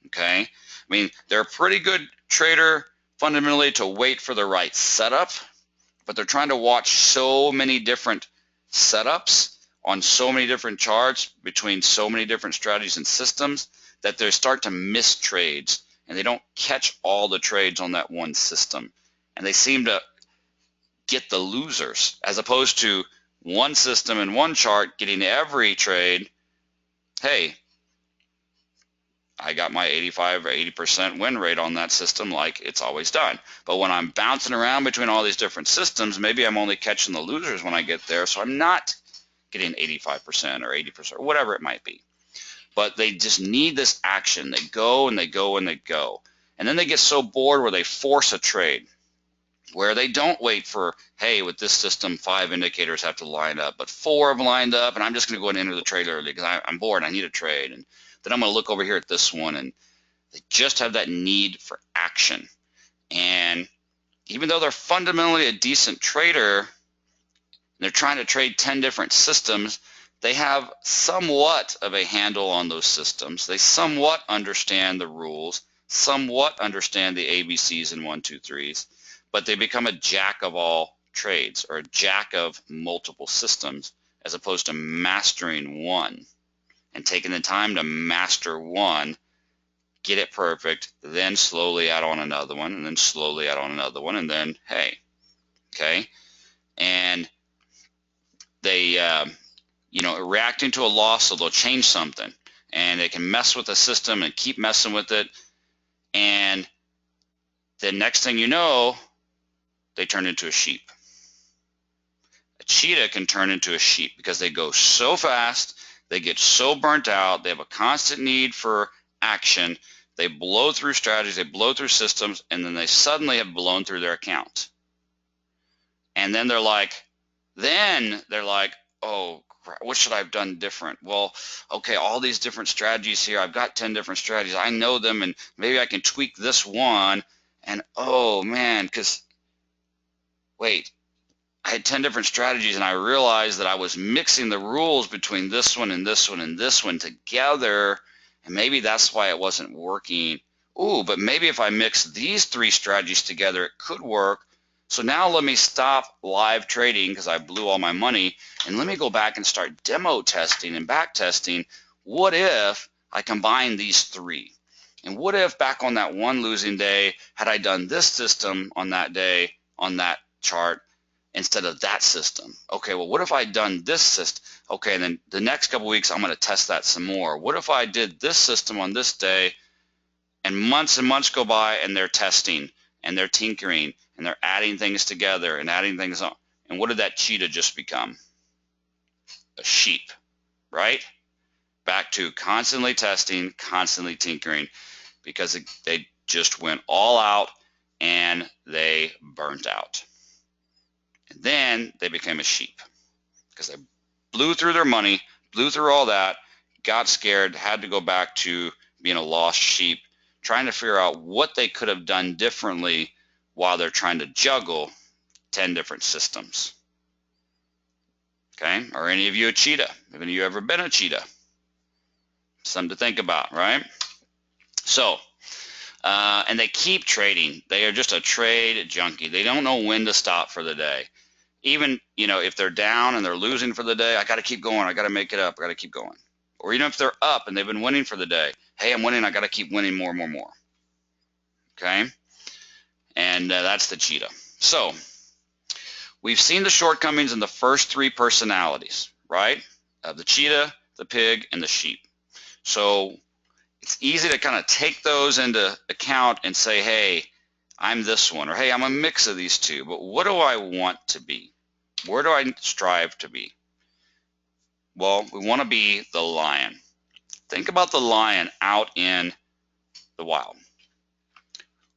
Okay? I mean, they're a pretty good trader fundamentally to wait for the right setup, but they're trying to watch so many different setups on so many different charts between so many different strategies and systems that they start to miss trades, and they don't catch all the trades on that one system. And they seem to get the losers, as opposed to one system and one chart getting every trade. Hey, I got my 85 or 80% win rate on that system like it's always done. But when I'm bouncing around between all these different systems, maybe I'm only catching the losers when I get there, so I'm not getting 85% or 80% or whatever it might be. But they just need this action. They go and they go and they go. And then they get so bored where they force a trade, where they don't wait for, hey, with this system, 5 indicators have to line up, but 4 have lined up, and I'm just going to go and enter the trade early because I'm bored and I need a trade. And then I'm going to look over here at this one, and they just have that need for action. And even though they're fundamentally a decent trader, and they're trying to trade 10 different systems, they have somewhat of a handle on those systems. They somewhat understand the rules, somewhat understand the ABCs and 1, 2, 3s, but they become a jack of all trades, or a jack of multiple systems, as opposed to mastering one and taking the time to master one, get it perfect, then slowly add on another one, and then slowly add on another one, and then, hey, okay? And they, reacting to a loss, so they'll change something, and they can mess with the system and keep messing with it, and the next thing you know, they turn into a sheep. A cheetah can turn into a sheep because they go so fast, they get so burnt out, they have a constant need for action, they blow through strategies, they blow through systems, and then they suddenly have blown through their account. And then they're like, oh, what should I have done different? Well, okay, all these different strategies here, I've got 10 different strategies, I know them, and maybe I can tweak this one, and oh man, because wait, I had 10 different strategies, and I realized that I was mixing the rules between this one and this one and this one together, and maybe that's why it wasn't working. Ooh, but maybe if I mix these 3 strategies together, it could work. So now let me stop live trading because I blew all my money, and let me go back and start demo testing and back testing. What if I combine these 3? And what if back on that one losing day, had I done this system on that day, on that chart, instead of that system? Okay, well, what if I done this system? Okay, and then the next couple weeks, I'm going to test that some more. What if I did this system on this day, and months go by, and they're testing, and they're tinkering, and they're adding things together and adding things on. And what did that cheetah just become? A sheep, right? Back to constantly testing, constantly tinkering, because they just went all out and they burnt out. And then they became a sheep because they blew through their money, blew through all that, got scared, had to go back to being a lost sheep, trying to figure out what they could have done differently while they're trying to juggle 10 different systems. Okay? Are any of you a cheetah? Have any of you ever been a cheetah? Something to think about, right? So, and they keep trading. They are just a trade junkie. They don't know when to stop for the day. Even, if they're down and they're losing for the day, I got to keep going. I got to make it up. I got to keep going. Or even if they're up and they've been winning for the day, hey, I'm winning. I got to keep winning more. Okay? And that's the cheetah. So we've seen the shortcomings in the first three personalities, right? Of the cheetah, the pig, and the sheep. So it's easy to kind of take those into account and say, hey, I'm this one, or hey, I'm a mix of these two, but what do I want to be? Where do I strive to be? Well, we want to be the lion. Think about the lion out in the wild.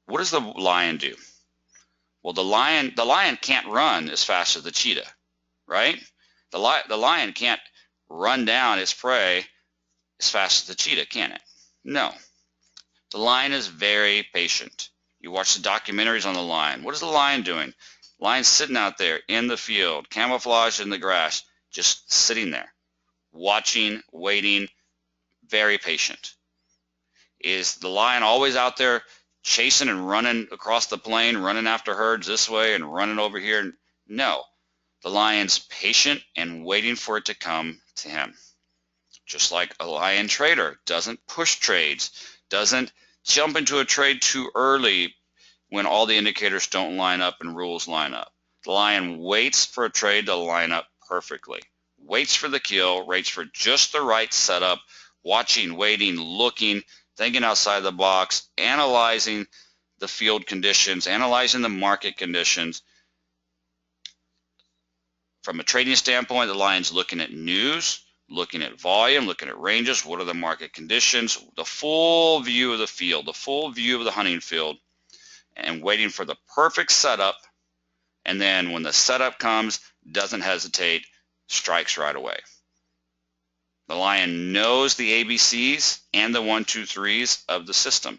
What does the lion do? Well, the lion can't run as fast as the cheetah, right? The lion can't run down its prey as fast as the cheetah, can it? No. The lion is very patient. You watch the documentaries on the lion. What is the lion doing? Lion's sitting out there in the field, camouflaged in the grass, just sitting there, watching, waiting, very patient. Is the lion always out there chasing and running across the plain, running after herds this way and running over here? No. The lion's patient and waiting for it to come to him. Just like a lion trader doesn't push trades, doesn't jump into a trade too early when all the indicators don't line up and rules line up. The lion waits for a trade to line up perfectly, waits for the kill, waits for just the right setup, watching, waiting, looking, thinking outside the box, analyzing the field conditions, analyzing the market conditions. From a trading standpoint, the lion's looking at news, looking at volume, looking at ranges, what are the market conditions, the full view of the field, the full view of the hunting field, and waiting for the perfect setup. And then when the setup comes, doesn't hesitate, strikes right away. The lion knows the ABCs and the 1, 2, 3s of the system.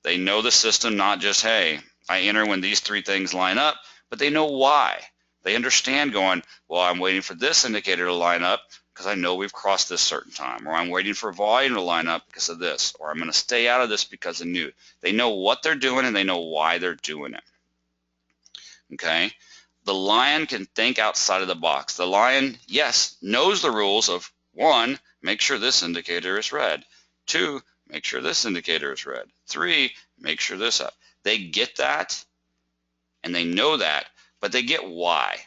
They know the system, not just, hey, I enter when these three things line up, but they know why. They understand going, well, I'm waiting for this indicator to line up because I know we've crossed this certain time, or I'm waiting for volume to line up because of this, or I'm going to stay out of this because of new. They know what they're doing and they know why they're doing it. Okay? The lion can think outside of the box. The lion, yes, knows the rules of 1, make sure this indicator is red. 2, make sure this indicator is red. 3, make sure this up. They get that and they know that, but they get why.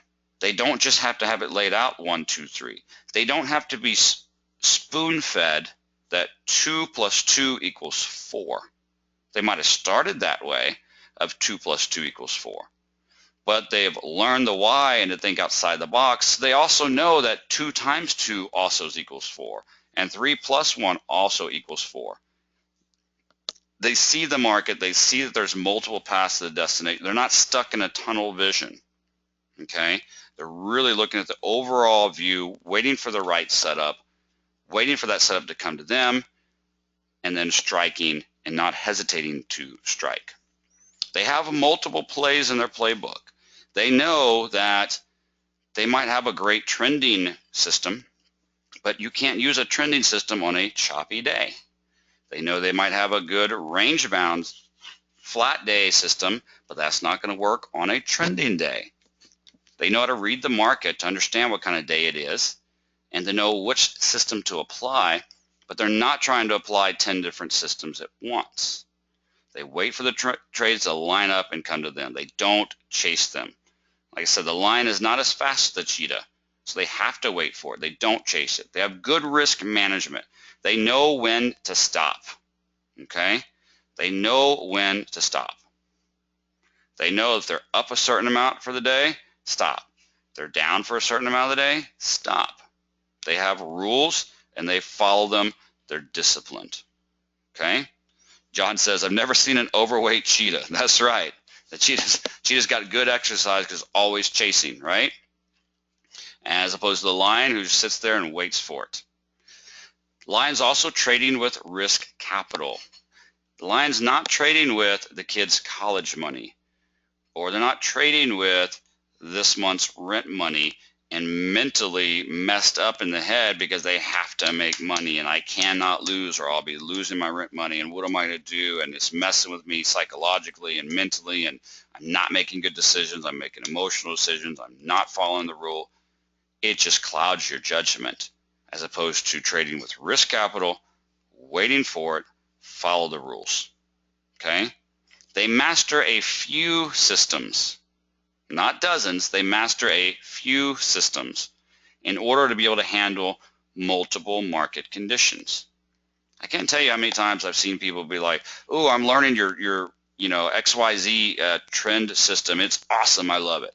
They don't just have to have it laid out 1, 2, 3. They don't have to be spoon-fed that 2 plus 2 equals 4. They might have started that way of 2 plus 2 equals 4. But they've learned the why and to think outside the box. They also know that 2 times 2 also equals 4, and 3 plus 1 also equals 4. They see the market. They see that there's multiple paths to the destination. They're not stuck in a tunnel vision. Okay? They're really looking at the overall view, waiting for the right setup, waiting for that setup to come to them, and then striking and not hesitating to strike. They have multiple plays in their playbook. They know that they might have a great trending system, but you can't use a trending system on a choppy day. They know they might have a good range-bound flat day system, but that's not going to work on a trending day. They know how to read the market to understand what kind of day it is and to know which system to apply, but they're not trying to apply 10 different systems at once. They wait for the trades to line up and come to them. They don't chase them. Like I said, the lion is not as fast as the cheetah, so they have to wait for it. They don't chase it. They have good risk management. They know when to stop, okay? They know when to stop. They know if they're up a certain amount for the day, stop. If they're down for a certain amount of the day, stop. They have rules and they follow them. They're disciplined, okay? John says, I've never seen an overweight cheetah. That's right. The cheetah's got good exercise because it's always chasing, right? As opposed to the lion who sits there and waits for it. The lion's also trading with risk capital. The lion's not trading with the kid's college money, or they're not trading with this month's rent money and mentally messed up in the head because they have to make money and I cannot lose or I'll be losing my rent money and what am I going to do, and it's messing with me psychologically and mentally, and I'm not making good decisions, I'm making emotional decisions, I'm not following the rule. It just clouds your judgment, as opposed to trading with risk capital, waiting for it, follow the rules. Okay? They master a few systems, not dozens, they master a few systems in order to be able to handle multiple market conditions. I can't tell you how many times I've seen people be like, "Oh, I'm learning your XYZ trend system. It's awesome. I love it.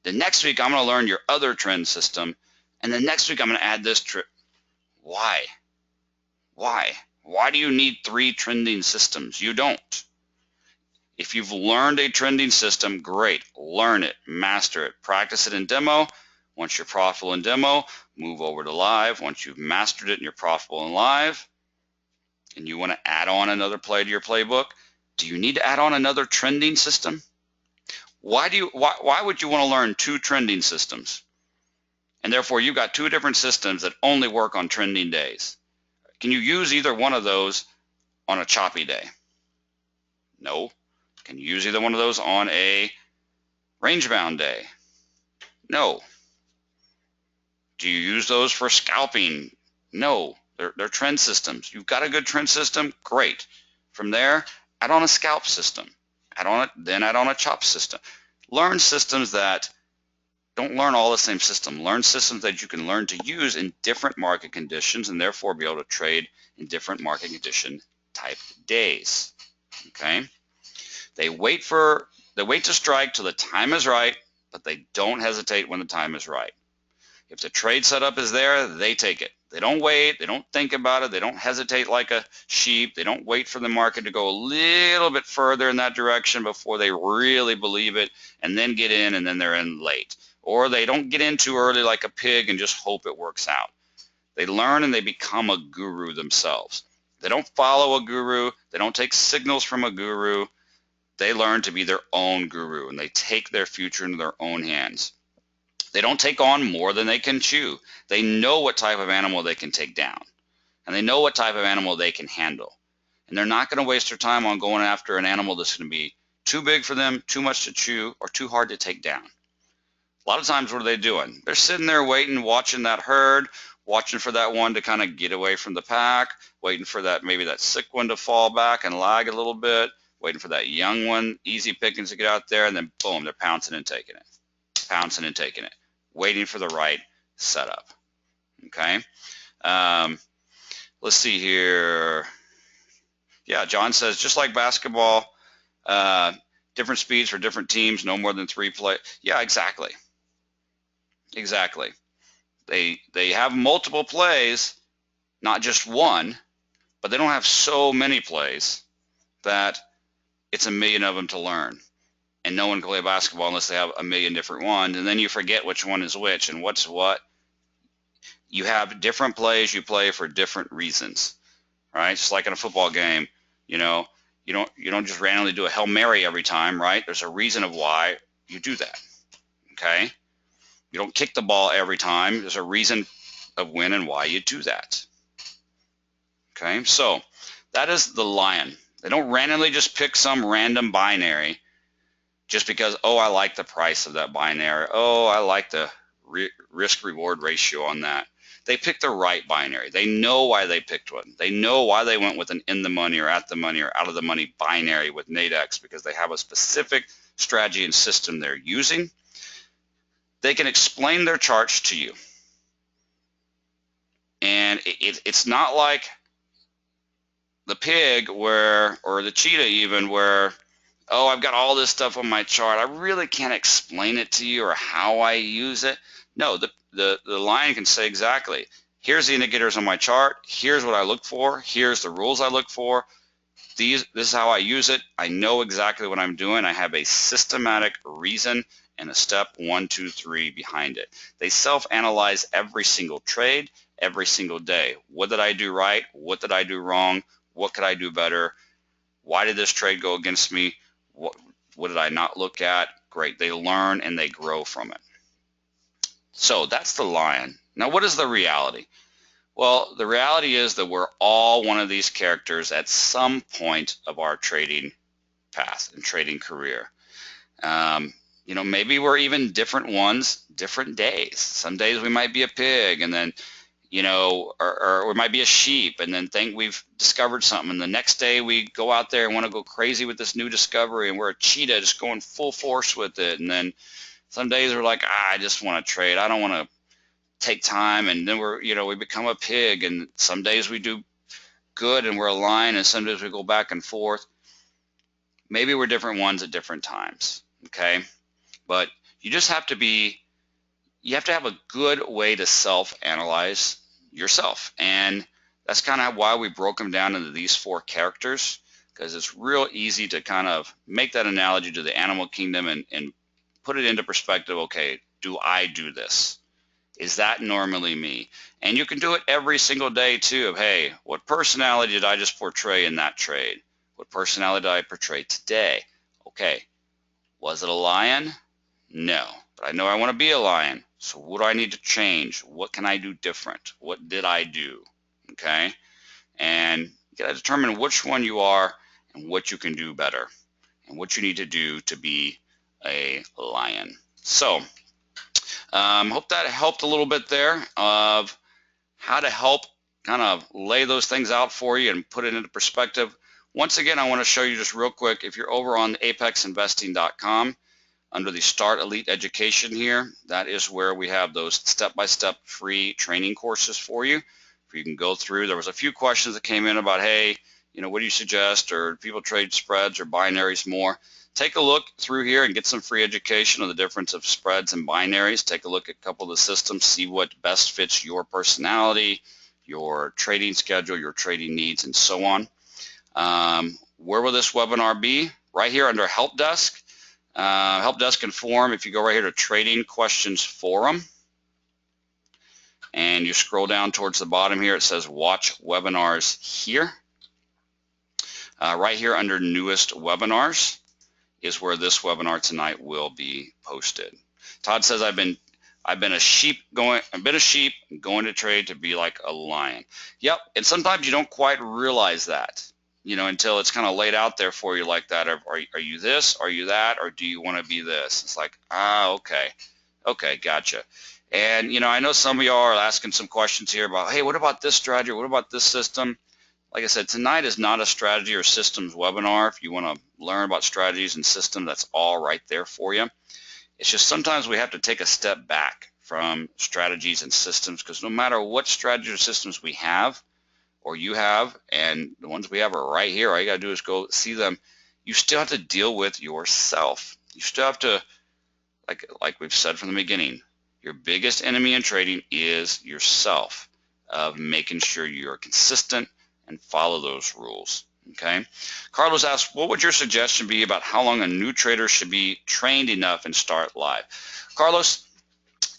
The next week I'm going to learn your other trend system, and the next week I'm going to add this trend." Why? Why? Why do you need 3 trending systems? You don't. If you've learned a trending system, great. Learn it, master it, practice it in demo. Once you're profitable in demo, move over to live. Once you've mastered it and you're profitable in live, and you want to add on another play to your playbook, do you need to add on another trending system? Why would you want to learn 2 trending systems? And therefore you've got 2 different systems that only work on trending days. Can you use either one of those on a choppy day? No. Can you use either one of those on a range-bound day? No. Do you use those for scalping? No. They're trend systems. You've got a good trend system, great. From there, add on a scalp system. Then add on a chop system. Learn systems that don't learn all the same system. Learn systems that you can learn to use in different market conditions and therefore be able to trade in different market condition type days. Okay? They wait to strike till the time is right, but they don't hesitate when the time is right. If the trade setup is there, they take it. They don't wait, they don't think about it, they don't hesitate like a sheep, they don't wait for the market to go a little bit further in that direction before they really believe it and then get in, and then they're in late. Or they don't get in too early like a pig and just hope it works out. They learn and they become a guru themselves. They don't follow a guru, they don't take signals from a guru. They learn to be their own guru, and they take their future into their own hands. They don't take on more than they can chew. They know what type of animal they can take down, and they know what type of animal they can handle. And they're not going to waste their time on going after an animal that's going to be too big for them, too much to chew, or too hard to take down. A lot of times, what are they doing? They're sitting there waiting, watching that herd, watching for that one to kind of get away from the pack, waiting for that maybe that sick one to fall back and lag a little bit, waiting for that young one, easy pickings, to get out there, and then boom, they're pouncing and taking it, pouncing and taking it, waiting for the right setup. Okay, let's see here. Yeah, John says, just like basketball, different speeds for different teams, no more than 3 play. Yeah, exactly. Exactly. They have multiple plays, not just one, but they don't have so many plays that it's a million of them to learn. And no one can play basketball unless they have a million different ones, and then you forget which one is which and what's what. You have different plays you play for different reasons, right? Just like in a football game, you don't just randomly do a Hail Mary every time, right? There's a reason of why you do that, okay? You don't kick the ball every time. There's a reason of when and why you do that, okay? So that is the lion. They don't randomly just pick some random binary just because, oh, I like the price of that binary. Oh, I like the risk-reward ratio on that. They pick the right binary. They know why they picked one. They know why they went with an in the money or at the money or out of the money binary with Nadex, because they have a specific strategy and system they're using. They can explain their charts to you. And it's not like the pig or the cheetah even, where, oh, I've got all this stuff on my chart, I really can't explain it to you or how I use it. No, the lion can say exactly, here's the indicators on my chart, here's what I look for, here's the rules I look for, this is how I use it, I know exactly what I'm doing, I have a systematic reason and a step 1, 2, 3 behind it. They self-analyze every single trade, every single day. What did I do right? What did I do wrong? What could I do better? Why did this trade go against me? What did I not look at? Great. They learn and they grow from it. So that's the lion. Now, what is the reality? Well, the reality is that we're all one of these characters at some point of our trading path and trading career. Um, maybe we're even different ones, different days. Some days we might be a pig, and then, or we might be a sheep, and then think we've discovered something. And the next day we go out there and want to go crazy with this new discovery, and we're a cheetah just going full force with it. And then some days we're like, I just want to trade. I don't want to take time. And then we become a pig. And some days we do good and we're a lion, and some days we go back and forth. Maybe we're different ones at different times. Okay. But you just have to have a good way to self-analyze yourself. And that's kind of why we broke them down into these 4 characters, because it's real easy to kind of make that analogy to the animal kingdom and put it into perspective. Okay, do I do this? Is that normally me? And you can do it every single day too, of, hey, what personality did I just portray in that trade? What personality did I portray today? Okay, was it a lion? No, but I know I want to be a lion. So what do I need to change? What can I do different? What did I do? Okay, and you got to determine which one you are and what you can do better and what you need to do to be a lion. So hope that helped a little bit there of how to help kind of lay those things out for you and put it into perspective. Once again, I want to show you just real quick, if you're over on apexinvesting.com, under the Start Elite Education here, that is where we have those step-by-step free training courses for you. You can go through. There was a few questions that came in about, hey, what do you suggest, or people trade spreads or binaries more? Take a look through here and get some free education on the difference of spreads and binaries. Take a look at a couple of the systems, see what best fits your personality, your trading schedule, your trading needs, and so on. Where will this webinar be? Right here under Help Desk. Help Desk and Forum. If you go right here to Trading Questions Forum, and you scroll down towards the bottom here, it says Watch Webinars here. Right here under Newest Webinars is where this webinar tonight will be posted. Todd says, I've been a sheep going to trade to be like a lion. Yep, and sometimes you don't quite realize that, until it's kind of laid out there for you like that. Are you this? Are you that? Or do you want to be this? It's like, okay, gotcha. And I know some of y'all are asking some questions here about, hey, what about this strategy? What about this system? Like I said, tonight is not a strategy or systems webinar. If you want to learn about strategies and systems, that's all right there for you. It's just sometimes we have to take a step back from strategies and systems, because no matter what strategies or systems we have, or you have, and the ones we have are right here, all you got to do is go see them, you still have to deal with yourself. You still have to, like we've said from the beginning, your biggest enemy in trading is yourself, of making sure you're consistent and follow those rules. Okay. Carlos asks, what would your suggestion be about how long a new trader should be trained enough and start live? Carlos,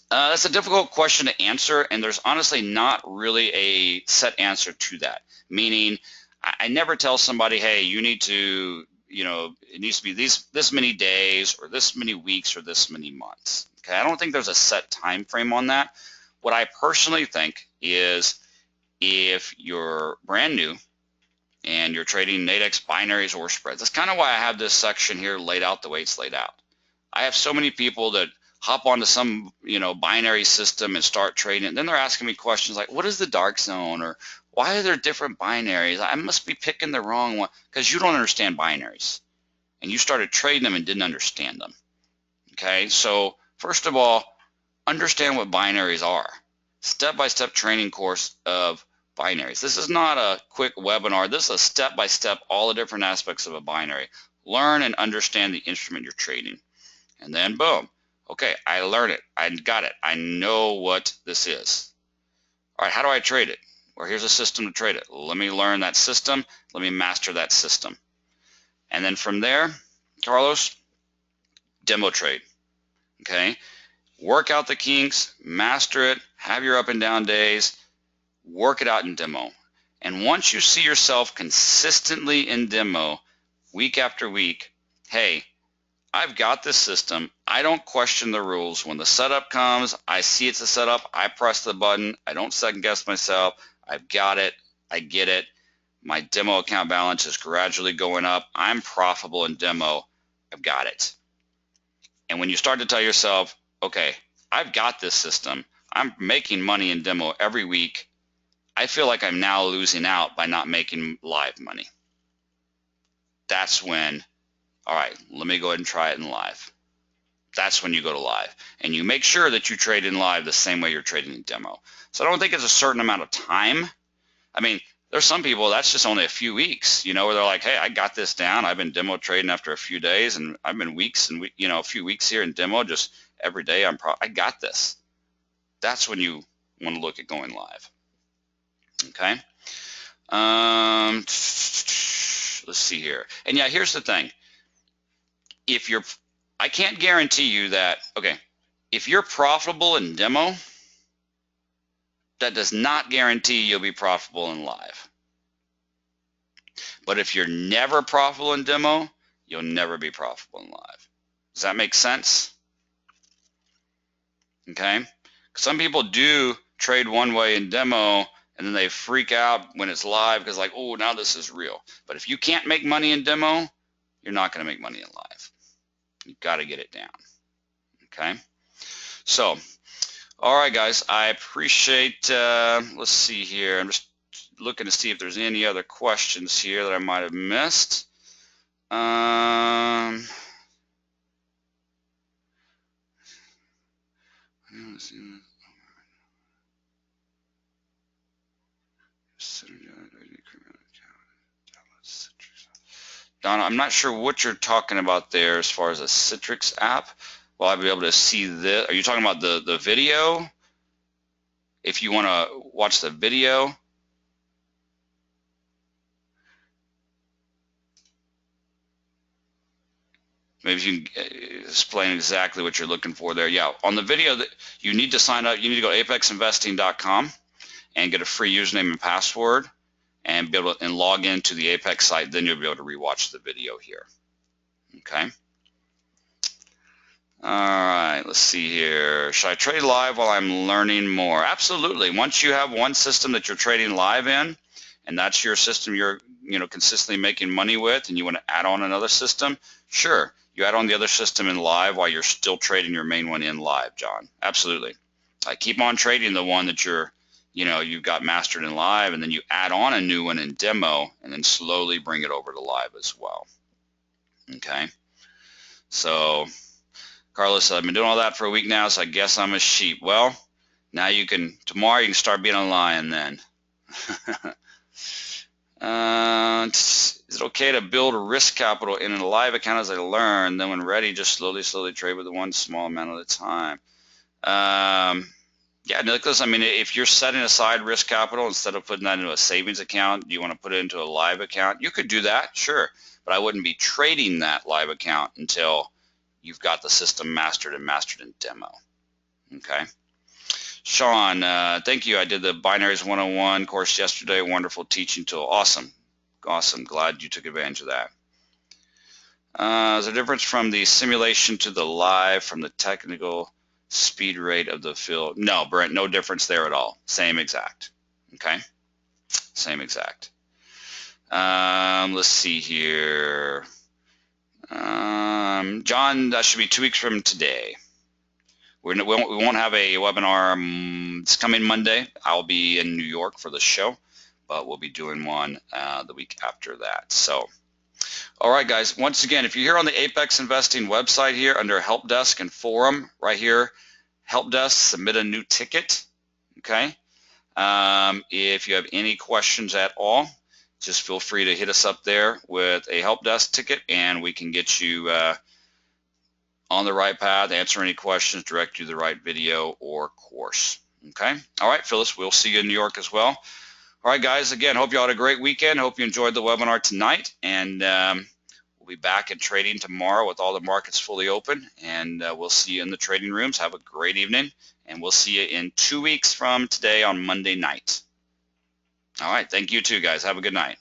that's a difficult question to answer, and there's honestly not really a set answer to that. Meaning, I never tell somebody, hey, you need to, it needs to be this many days or this many weeks or this many months. Okay, I don't think there's a set time frame on that. What I personally think is, if you're brand new and you're trading Nadex binaries or spreads, that's kind of why I have this section here laid out the way it's laid out. I have so many people that hop onto some binary system and start trading, and then they're asking me questions like, what is the dark zone, or why are there different binaries? I must be picking the wrong one, because you don't understand binaries and you started trading them and didn't understand them. Okay, so first of all, understand what binaries are. Step-by-step training course of binaries. This is not a quick webinar. This is a step-by-step, all the different aspects of a binary. Learn and understand the instrument you're trading. And then boom. Okay, I learned it. I got it. I know what this is. All right, how do I trade it? Well, here's a system to trade it. Let me learn that system. Let me master that system. And then from there, Carlos, demo trade. Okay, work out the kinks, master it, have your up and down days, work it out in demo. And once you see yourself consistently in demo, week after week, hey, I've got this system. I don't question the rules. When the setup comes, I see it's a setup. I press the button. I don't second guess myself. I've got it. I get it. My demo account balance is gradually going up. I'm profitable in demo. I've got it. And when you start to tell yourself, okay, I've got this system. I'm making money in demo every week. I feel like I'm now losing out by not making live money. That's when, all right, let me go ahead and try it in live. That's when you go to live. And you make sure that you trade in live the same way you're trading in demo. So I don't think it's a certain amount of time. I mean, there's some people, that's just only a few weeks, you know, where they're like, hey, I got this down. I've been demo trading after a few days, and I've been weeks and, you know, a few weeks here in demo, just every day I got this. That's when you want to look at going live. Okay. Let's see here. And yeah, here's the thing. I can't guarantee you that, okay, if you're profitable in demo, that does not guarantee you'll be profitable in live. But if you're never profitable in demo, you'll never be profitable in live. Does that make sense? Okay. Some people do trade one way in demo, and then they freak out when it's live because like, oh, now this is real. But if you can't make money in demo, you're not going to make money in live. You've got to get it down. Okay. So, all right, guys, I appreciate, let's see here. I'm just looking to see if there's any other questions here that I might have missed. Donna, I'm not sure what you're talking about there as far as a Citrix app. Will I be able to see this? Are you talking about the video? If you want to watch the video. Maybe you can explain exactly what you're looking for there. Yeah, on the video, you need to sign up. You need to go to apexinvesting.com and get a free username and password and be able to log into the Apex site. Then you'll be able to rewatch the video here. Okay. All right, let's see here. Should I trade live while I'm learning more? Absolutely. Once you have one system that you're trading live in, and that's your system you're consistently making money with, and you want to add on another system, sure. You add on the other system in live while you're still trading your main one in live, John. Absolutely. I keep on trading the one that you've got mastered in live, and then you add on a new one in demo, and then slowly bring it over to live as well. Okay. So, Carlos, I've been doing all that for a week now, so I guess I'm a sheep. Well, now tomorrow you can start being a lion then. Is it okay to build a risk capital in a live account as I learn, then when ready, just slowly trade with one small amount at a time? Yeah, Nicholas, I mean, if you're setting aside risk capital, instead of putting that into a savings account, do you want to put it into a live account? You could do that, sure, but I wouldn't be trading that live account until you've got the system mastered in demo. Okay. Sean, thank you. I did the Binaries 101 course yesterday. Wonderful teaching tool. Awesome. Awesome. Glad you took advantage of that. Is there a difference from the simulation to the live from the technical speed rate of the field? No, Brent, no difference there at all. Same exact. Okay. Same exact. Let's see here. John, that should be 2 weeks from today. We won't have a webinar this coming Monday. I'll be in New York for the show, but we'll be doing one the week after that. So, all right, guys. Once again, if you're here on the Apex Investing website here under Help Desk and Forum, right here, Help Desk, submit a new ticket. Okay. If you have any questions at all, just feel free to hit us up there with a Help Desk ticket, and we can get you on the right path, answer any questions, direct you to the right video or course. Okay. All right, Phyllis, we'll see you in New York as well. All right, guys, again, hope you all had a great weekend. Hope you enjoyed the webinar tonight, and we'll be back in trading tomorrow with all the markets fully open, and we'll see you in the trading rooms. Have a great evening, and we'll see you in 2 weeks from today on Monday night. All right, thank you too, guys. Have a good night.